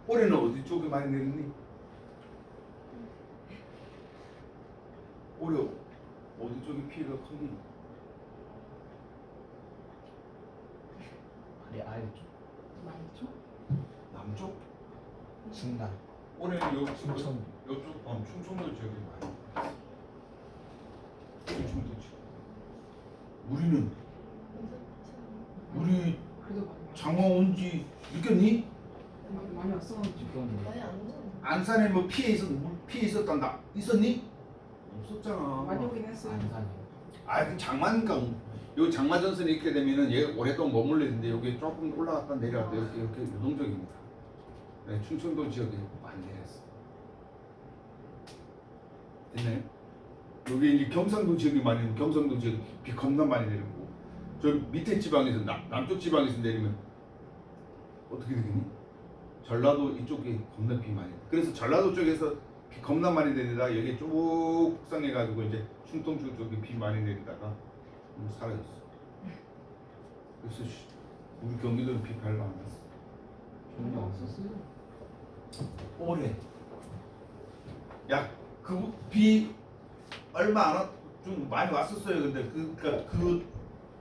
올해는 어디 쪽에 많이 내렸니? 올해 어디 쪽에 피해가 컸니? 아래 쪽 많죠? 남쪽? 중간 올해는 요 충청. 요쪽 충청도 지역이 많이 났어. 충청도 지역. 우리 그래도 많이 장마 온지 느꼈니? 많이 왔어가지고. 이건 많이 안 오는. 안산에 뭐 피해 있었단다. 있었니? 없었잖아. 많이 오긴 했어요. 안산이요. 아, 그 장마니까 요 장마전선이 이렇게 되면은 얘 오랫동안 머물러 있는데 여기 조금 올라갔다 내려갔다 이렇게 유동적입니다. 네, 충청도 지역에 많이 내렸어. 됐나요? 여기 이제 경상도 지역이 많이 내리고 경상도 지역 비 겁나 많이 내리고 저 밑에 지방에서 남쪽 지방에서 내리면 어떻게 되겠니? 전라도 이쪽에 겁나 비 많이 내. 그래서 전라도 쪽에서 비 겁나 많이 내리다가 여기 쭉 북상해가지고 이제 충청도 쪽에 비 많이 내리다가 사라졌어. 그래서 우리 경기도는 비 별로 안 났어. 전혀 없었어요. 올해 그 비 얼마 안 좀 많이 왔었어요. 근데 그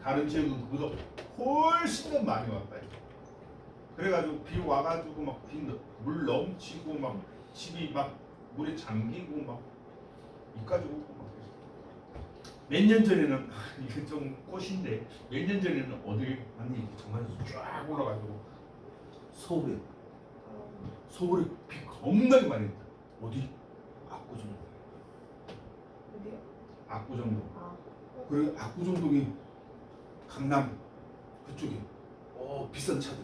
다른 지역은 그보다 훨씬 더 많이 왔다. 그래가지고 비 와가지고 막 물 넘치고 막 집이 막 물에 잠기고 막 이까지 오고 막. 몇 년 전에는 이게 좀 꽃인데 몇 년 전에는 어디 아니 정말에서 쫙 올라가지고 서울에 비 겁나게 많이 했다. 어디? 압구정. 어디요? 압구정동. 아. 그래 압구정동이 강남 그쪽에 비싼 차들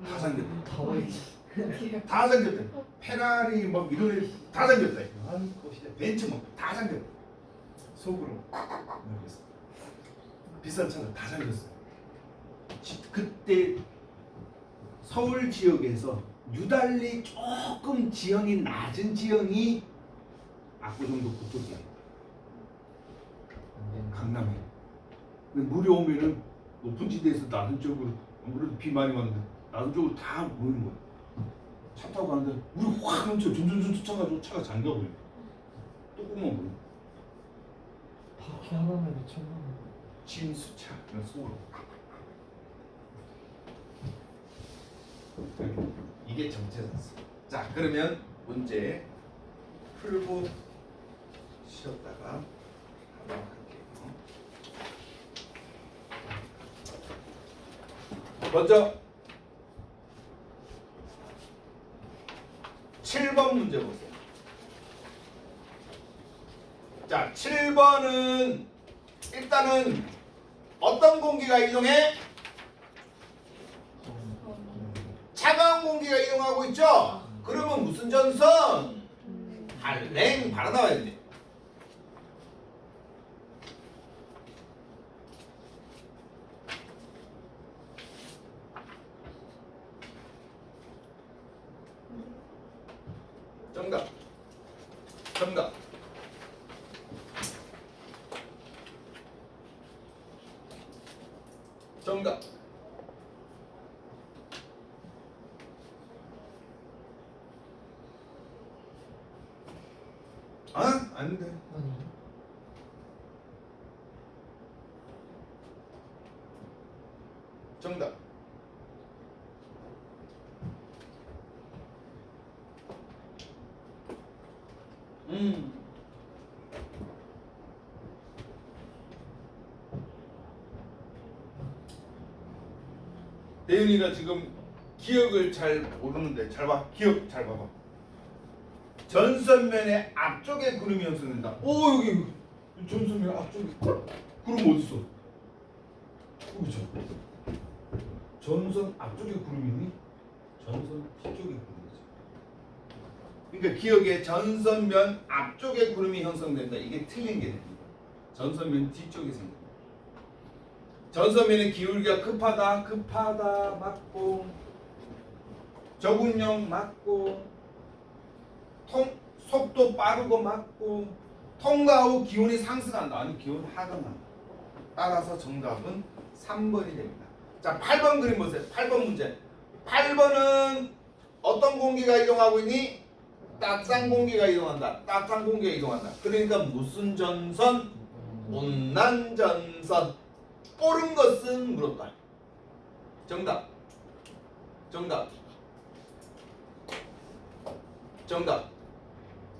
다 잠겼다. 다 와있지. 어디요? 다 잠겼다. 페라리 막 이런 애 다 잠겼다. 아이고 진짜 벤츠 막 다 잠겼다. 속으로 그래서 비싼 차들 다 잠겼어요. 그때 서울 지역에서 유달리 조금 지형이 낮은 지형이 압구정도 그쪽이에요. 강남에. 근데 물이 오면은 높은 지대에서 낮은 쪽으로 아무래도 비 많이 왔는데 낮은 쪽으로 다 모이는 거야. 차 타고 가는데 물이 확 넘쳐 점점점 차가지고 차가 잠겨버려. 뚜껑만 보여. 바퀴 하나만 2천만 원. 진수차 그런 속으로. 이게 정체선수. 자 그러면 문제 풀고 쉬었다가 하도록 할게요. 먼저 7번 문제 보세요. 자 7번은 일단은 어떤 공기가 이동해? 차가운 공기가 이동하고 있죠? 그러면 무슨 전선? 발냉 바로 나와야 돼. 정답. 정답. 정답. 아? 안 돼. 아니. 정답. 대윤이가 지금 기억을 잘 모르는데 잘 봐. 기억 잘 봐봐. 전선면의 앞쪽에 구름이 형성된다. 오 여기 전선면 앞쪽에 구름 어디 있어? 그렇죠. 전선 앞쪽에 구름이 있니? 전선 뒤쪽에 구름이지. 그러니까 기억에 전선면 앞쪽에 구름이 형성된다. 이게 틀린 게 됩니다. 전선면 뒤쪽에 생긴다. 전선면의 기울기가 급하다 맞고 적응력 맞고 속도 빠르고 맞고 통과 후 기온이 상승한다. 아니 기온 하강한다. 따라서 정답은 3번이 됩니다. 자 8번 그림 보세요. 8번 문제. 8번은 어떤 공기가 이동하고 있니? 따뜻한 공기가 이동한다. 따뜻한 공기가 이동한다. 그러니까 무슨 전선? 온난 전선. 옳은 것은 물었다. 정답. 정답. 정답.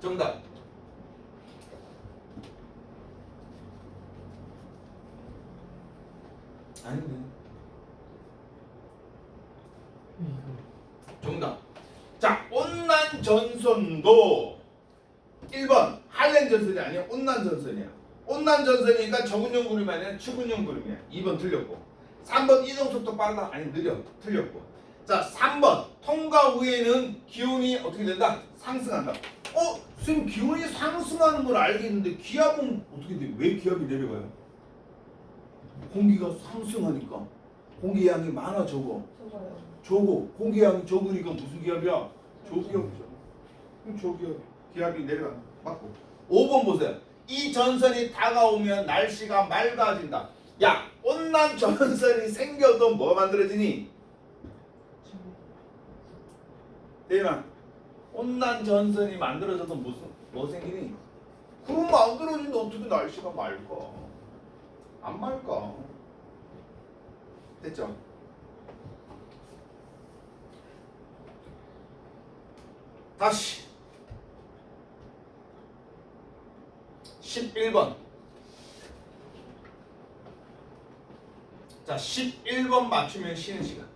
정답. 아닌데. 정답. 자, 온난 전선도 1번 한랭 전선이 아니야. 온난 전선이야. 온난 전선이니까 적은형 구름이 아니라 추근형 구름이야. 2번 틀렸고. 3번 이동 속도 빠르다. 아니 느려. 틀렸고. 자, 3번 통과 후에는 기온이 어떻게 된다? 상승한다. 선생님 기온이 상승하는 걸 알겠는데 기압은 어떻게 돼? 왜 기압이 내려가요? 공기가 상승하니까 공기 양이 많아 적어? 저거요. 적어. 공기 양이 적으니까 무슨 기압이야? 저기압이죠. 그럼 기압이 내려간다. 맞고. 5번 보세요. 이 전선이 다가오면 날씨가 맑아진다. 야, 온난 전선이 생겨도 뭐 만들어지니? 대윤아, 온난 전선이 만들어져도 뭐 생기니? 그럼 만들어진데 어떻게 날씨가 맑아? 안 맑아. 됐죠? 다시 11번. 자, 11번 맞추면 쉬는 시간.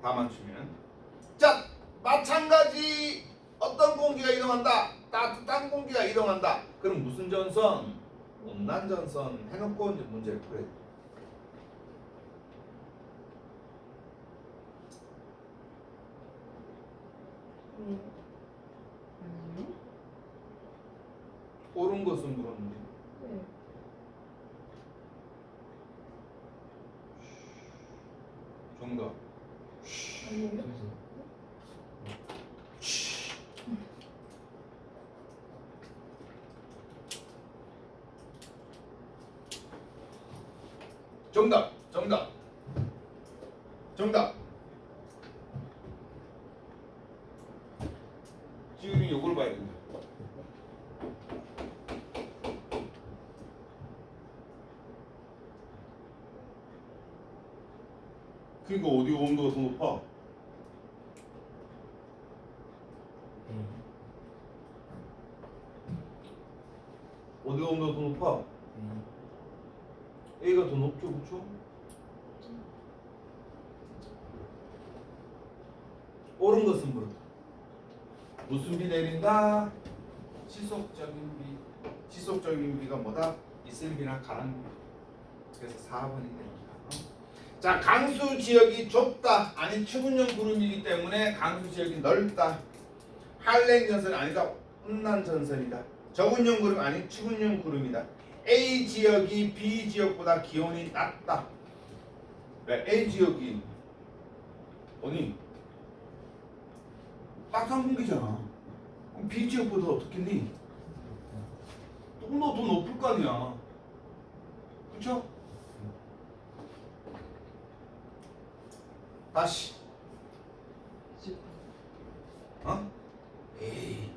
다 맞추면. 자, 마찬가지 어떤 공기가 이동한다. 따뜻한 공기가 이동한다. 그럼 무슨 전선? 온난 전선 해놓고 이제 문제를 풀어야 돼. 아니요. 옳은 것은 물었는데. 네. 정답. 아니에요. 정답. 정답. 정답. 지금이 요걸 봐야 된다. 그러니까 어디가 온도가 더 높아? 어디가 온도가 더 높아? A가 더 높죠, 그렇죠? 옳은 것은 뭐다? 무슨 비 내린다? 지속적인 비. 지속적인 비가 뭐다? 이슬비나 가랑비. 그래서 4번이 됩니다. 자, 강수 지역이 좁다. 아니 추분형 구름이기 때문에 강수 지역이 넓다. 한랭 전선 아니다. 온난 전선이다. 저분형 구름 아니 추분형 구름이다. A 지역이 B 지역보다 기온이 낮다. 왜? A 지역이 아니 따뜻한 공기잖아. 그럼 B 지역보다 어떻겠니? 더 높을 거 아니야. 그렇죠? 다시. 에이.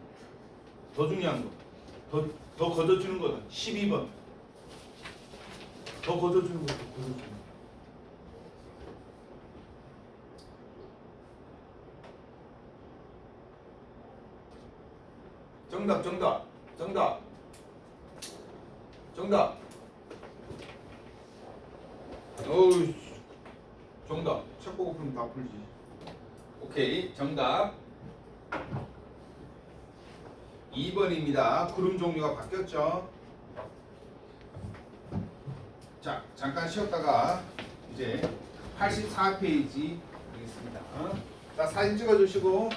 더 중요한 거. 더 걷어주는 거다. 12번. 더 걷어주는 거다. 걷어주는 거. 정답. 어우, 정답. 책 보고 풀면 다 풀지. 오케이, 정답. 2번입니다. 구름 종류가 바뀌었죠. 자, 잠깐 쉬었다가 이제 84페이지 하겠습니다. 자, 사진 찍어주시고.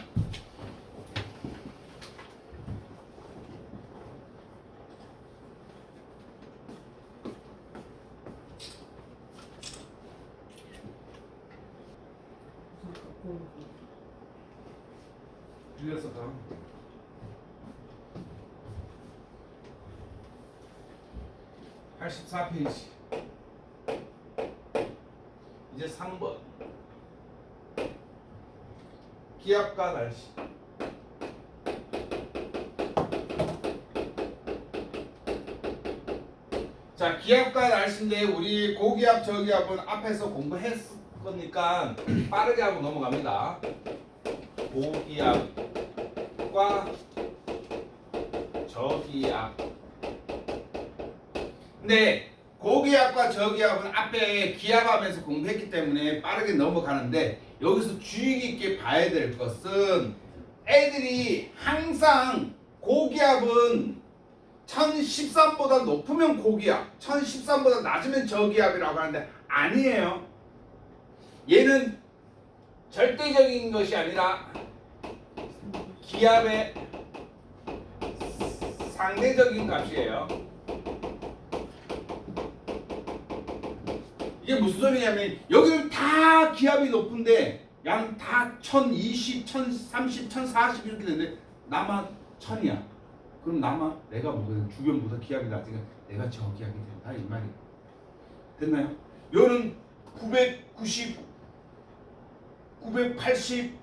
들렸어, 다. 84페이지. 이제 3번. 기압과 날씨. 자, 기압과 날씨인데 우리 고기압, 저기압은 앞에서 공부했을 거니까 빠르게 하고 넘어갑니다. 고기압과 저기압. 근데 고기압과 저기압은 앞에 기압하면서 공부했기 때문에 빠르게 넘어가는데 여기서 주의 깊게 봐야 될 것은 애들이 항상 고기압은 1013보다 높으면 고기압, 1013보다 낮으면 저기압이라고 하는데 아니에요. 얘는 절대적인 것이 아니라 기압의 상대적인 값이에요. 이게 무슨 소리냐면 여기는 다 기압이 높은데 양 다 1020, 1030, 1040 이렇게 되는데 나만 1000이야. 그럼 나만 내가 뭐든 주변보다 기압이 낮으니까 내가 저기압이 된다 이 말이에요. 됐나요? 여는 990, 980,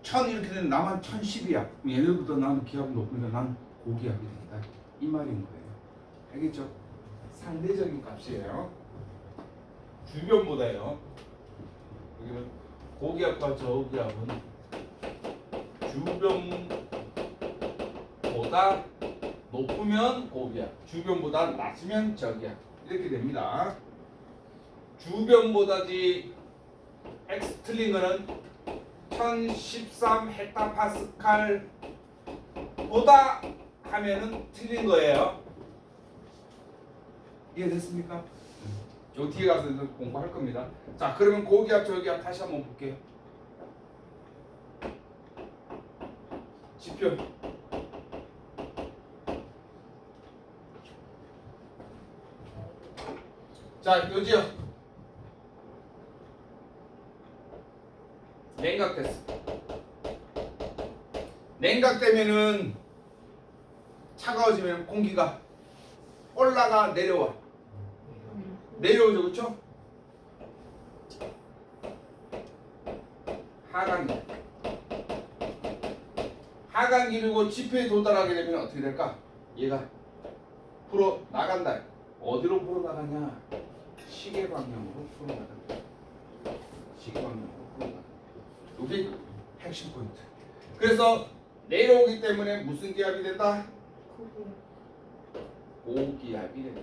1000 이렇게 되는 나만 1010이야. 얘네들보다 나는 기압이 높으니까 난 고기압이 된다 이 말인 거예요. 알겠죠? 상대적인 값이에요. 주변보다요. 여기는 고기압과 저기압은 주변보다 높으면 고기압, 주변보다 낮으면 저기압 이렇게 됩니다. 주변보다지 X 틀린 거는 1013 헥타파스칼 보다 하면은 틀린 거예요. 이해됐습니까? 요 뒤에 가서 공부할 겁니다. 자, 그러면 고기압, 저기압 다시 한번 볼게요. 지표. 자, 요지요. 냉각됐어. 냉각되면은 차가워지면 공기가 올라가 내려와. 내려오죠, 그렇죠? 하강기. 하강기르고 지표에 도달하게 되면 어떻게 될까? 얘가 풀어 나간다. 어디로 풀어 나가냐? 시계 방향으로 풀어 나간다. 시계 방향으로 풀어 나간다. 이게 핵심 포인트. 그래서 내려오기 때문에 무슨 기압이 된다? 고기압이 된다.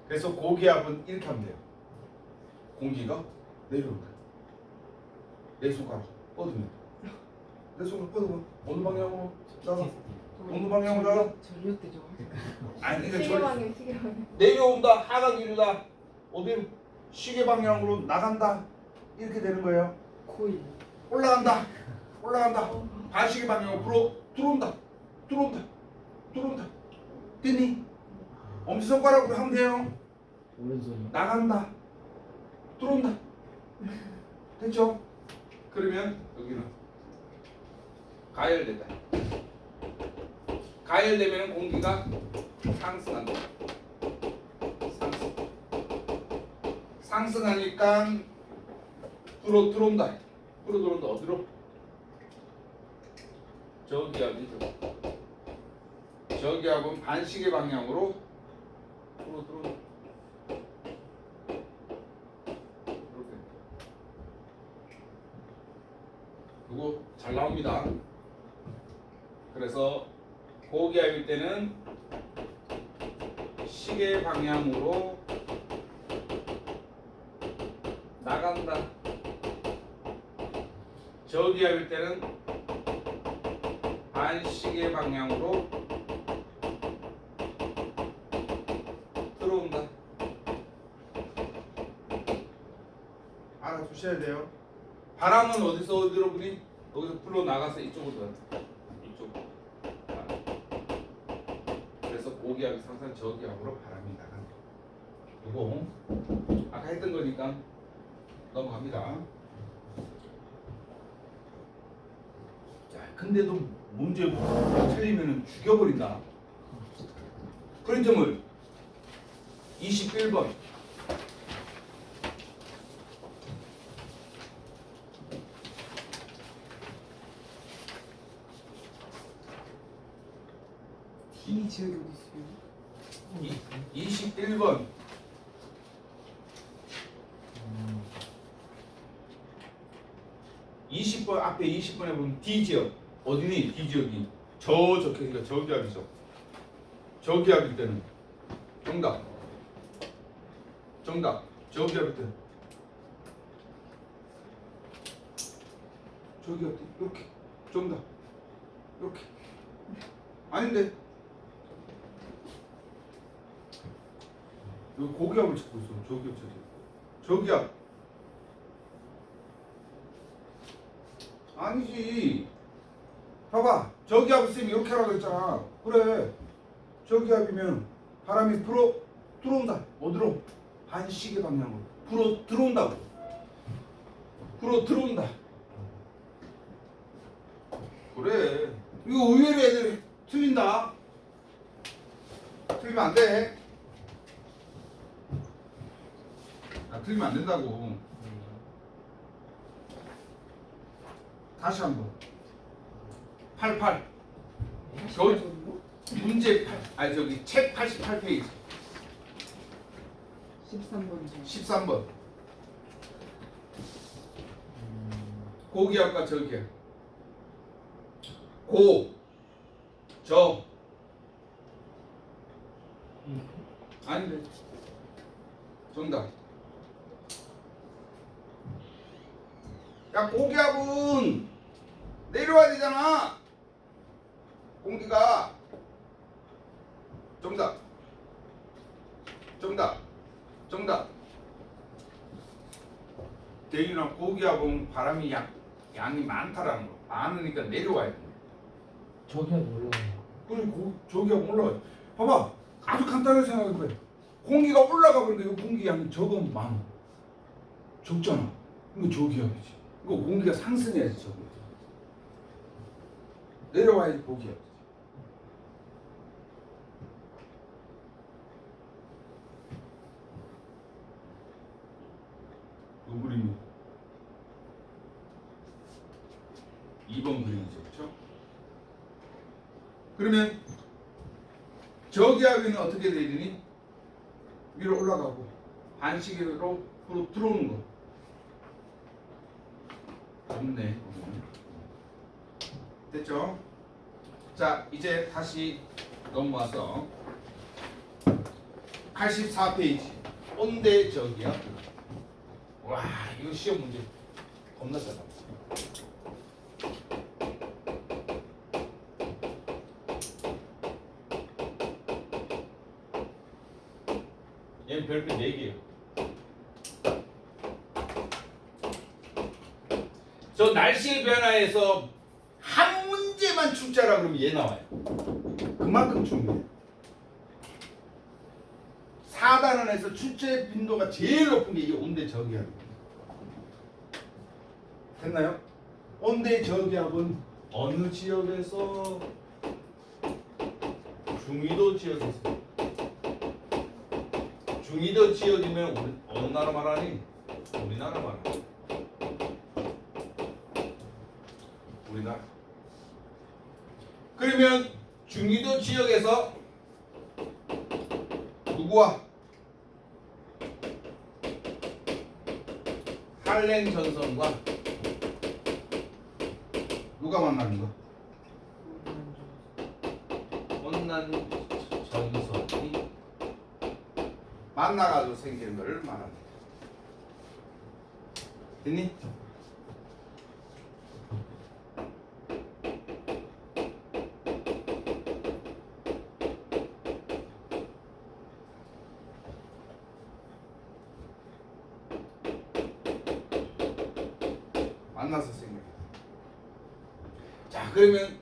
그래서 고기압은 이렇게 하면 돼요. 공기가 내려온다. 내 손가락 뻗으면 내 손가락 뻗으면 어느 방향으로 나가? 어느 방향으로 나가? 전력대죠. 아니 그러니까 시계방향, 시계방향. 내려온다. 하강기류다. 어디로? 시계 방향으로 나간다. 이렇게 되는 거예요. 고일. 올라간다. 올라간다. 반시계 방향으로 들어온다. 들어온다. 들어온다. 됐니? 엄지손가락으로 하면 돼요. 오른손이. 나간다. 들어온다. 됐죠? 그러면 여기는 가열된다. 가열되면 공기가 상승한다. 상승. 상승하니까 들어온다. 들어온다. 어디로? 저기압이죠. 저기압은 반시계 방향으로 들어온다. 이렇게. 이거 잘 나옵니다. 그래서 고기압일 때는 시계 방향으로 나간다. 저기압일 때는 반시계 방향으로 들어온다. 알아두셔야 돼요. 바람은 어디로 부니? 여기서 불러 나가서 이쪽으로 들어간다. 이쪽. 그래서 고기압이 상상 저기압으로 바람이 나간다. 이거 아까 했던 거니까 넘어갑니다. 자, 근데도 문제 틀리면 죽여버린다. 프린트물 21번. 이 지역이 어디 있어요? 21번. 20번 앞에 20번에 보면 D 지역 어디니? D 지역이 적혀있으니까 저기압이죠. 저기압일 때는 정답. 저기압일 때는 저기압 이렇게 정답. 이렇게 아닌데 여기 고기압을 찾고 있어. 저기압 아니지. 봐봐. 저기압 쌤이 이렇게 하라고 했잖아. 그래. 저기압이면 바람이 불어 들어온다. 어디로? 반시계 방향으로. 불어 들어온다고. 불어 들어온다. 그래. 이거 의외로 애들 틀린다. 틀리면 안 돼. 틀리면 안 된다고. 다시 한번. 88. 저기 문제 8. 아니 저기 책 88페이지. 13번이죠. 13번. 고기압과 저기압. 고, 저. 아닌데. 정답. 야, 고기압은 내려와야 되잖아. 공기가. 정답. 정답. 정답. 대기나 고기압은 바람이 양이 많다라는 거. 많으니까 내려와야 돼. 저기압 올라가요. 그래, 저기압 올라가. 봐봐. 아주 간단하게 생각해봐. 공기가 올라가 버리니까 이 공기 양이 적으면 많아. 적잖아. 이거 저기압이지. 이거 공기가 상승해야지 저기압. 내려와야지 고기압이지. 이 그림이 2번 그림이죠, 그렇죠? 그러면 저기압에는 어떻게 되니? 위로 올라가고 반시계로 들어오는 거. 없네. 됐죠? 자, 이제 다시 넘어와서 84페이지 온대 저기압. 와, 이거 시험 문제 겁나 짜다. 얘는 별표 4개예요. 저 날씨의 변화에서 한 문제만 출제하라 그러면 얘 나와요. 그만큼 중요해. 4단원에서 출제 빈도가 제일 높은 게 이 온대 저기압. 됐나요? 온대 저기압은 어느 지역에서? 중위도 지역에서. 중위도 지역이면 우리 어느 나라 말하니? 우리나라 말하니. 우리나라. 그러면 중위도 지역에서 누구와? 한랭 전선과 누가 만나는 거? 온난 전선이 만나가지고 생기는 걸 말합니다. 됐니? 만나서 생겨요. 자, 그러면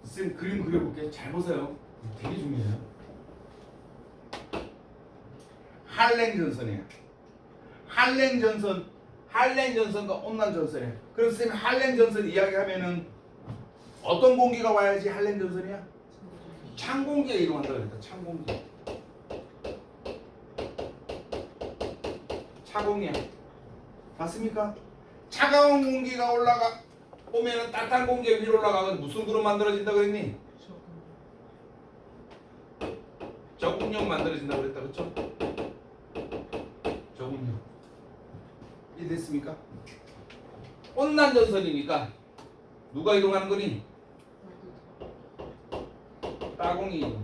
쌤 그림 그려볼게. 잘 보세요. 되게 중요해요. 한랭 전선이에요. 한랭 전선과 온난 전선이에요. 그럼 쌤 한랭 전선 이야기하면은 어떤 공기가 와야지 한랭 전선이야? 찬 공기가 이동한다 그랬다. 찬 공기. 차공이야. 맞습니까? 차가운 공기가 올라가 오면은 따뜻한 공기가 위로 올라가면 무슨 구름 만들어진다 그랬니? 적응력 만들어진다 그랬다, 그렇죠? 적응력. 이해됐습니까? 온난 전선이니까 누가 이동하는 거니? 따공이 이동.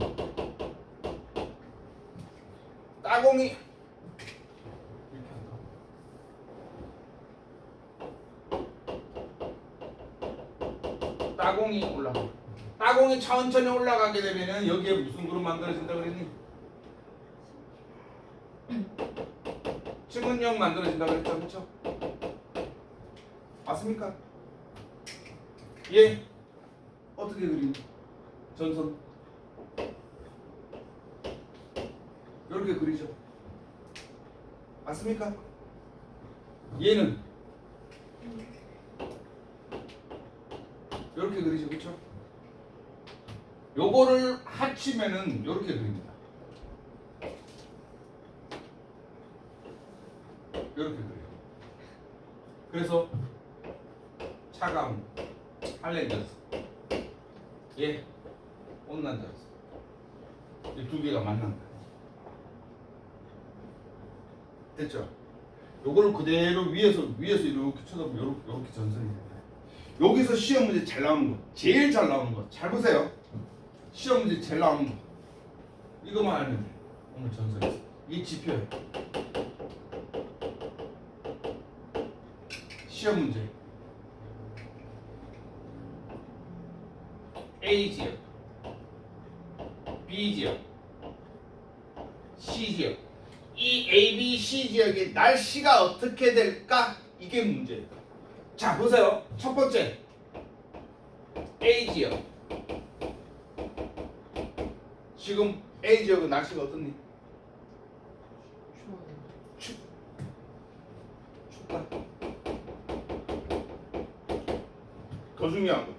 따공이 따공이 올라가. 따공이 천천히 올라가게 되면은 여기에 무슨 그룹 만들어진다 그랬니? 측은력 만들어진다 그랬죠, 그렇죠? 맞습니까? 예. 어떻게 그리니? 전선 이렇게 그리죠. 맞습니까? 얘는 이렇게 그리죠, 그렇죠? 요거를 합치면은 이렇게 그립니다. 이렇게 그려요. 그래서 차가운 한렌저스, 예, 온난저스, 이 두 개가 만난다. 됐죠? 요거를 그대로 위에서 이렇게 쳐다보면 이렇게 전선이 됩니다. 여기서 시험 문제 잘 나오는 거, 제일 잘 나오는 거, 잘 보세요. 시험 문제 제일 나오는 거, 이거만 알면 돼. 오늘 전선에서 이 지표예요. 시험 문제 A 지역, B 지역, C 지역. 이 A, B, C 지역의 날씨가 어떻게 될까? 이게 문제예요. 자, 보세요. 첫 번째 A 지역. 지금 A 지역은 날씨가 어떻니? 춥다. 더 중요한 거.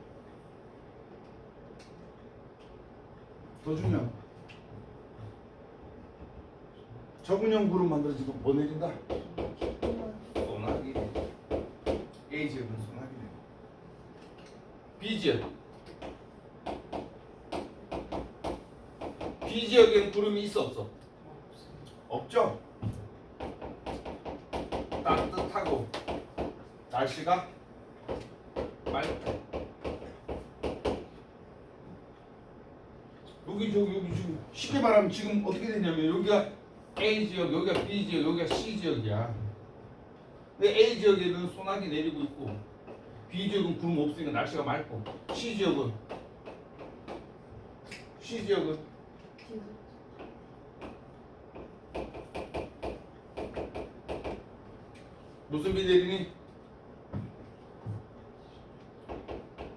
저분형 구름 만들어지고 뭐 내린다? 소나기. A 지역은 소나기네. B 지역. B 지역에는 구름이 있어 없어? 없죠. 따뜻하고 날씨가 맑다. 여기 지금 쉽게 말하면 지금 어떻게 되냐면 여기가 A 지역, 여기가 B 지역, 여기가 C 지역이야. 근데 A 지역에는 소나기 내리고 있고 B 지역은 구름 없으니까 날씨가 맑고 C 지역은 무슨 비 내리니?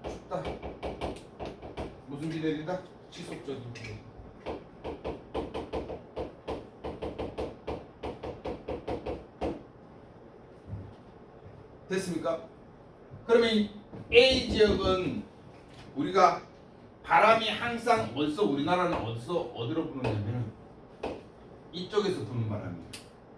춥다. 무슨 비 내린다? 지속적인 비. 됐습니까? 그러면 이 A 지역은 우리가 바람이 항상 어디서 우리나라는 어디로 부느냐면 이쪽에서 부는 바람이에요.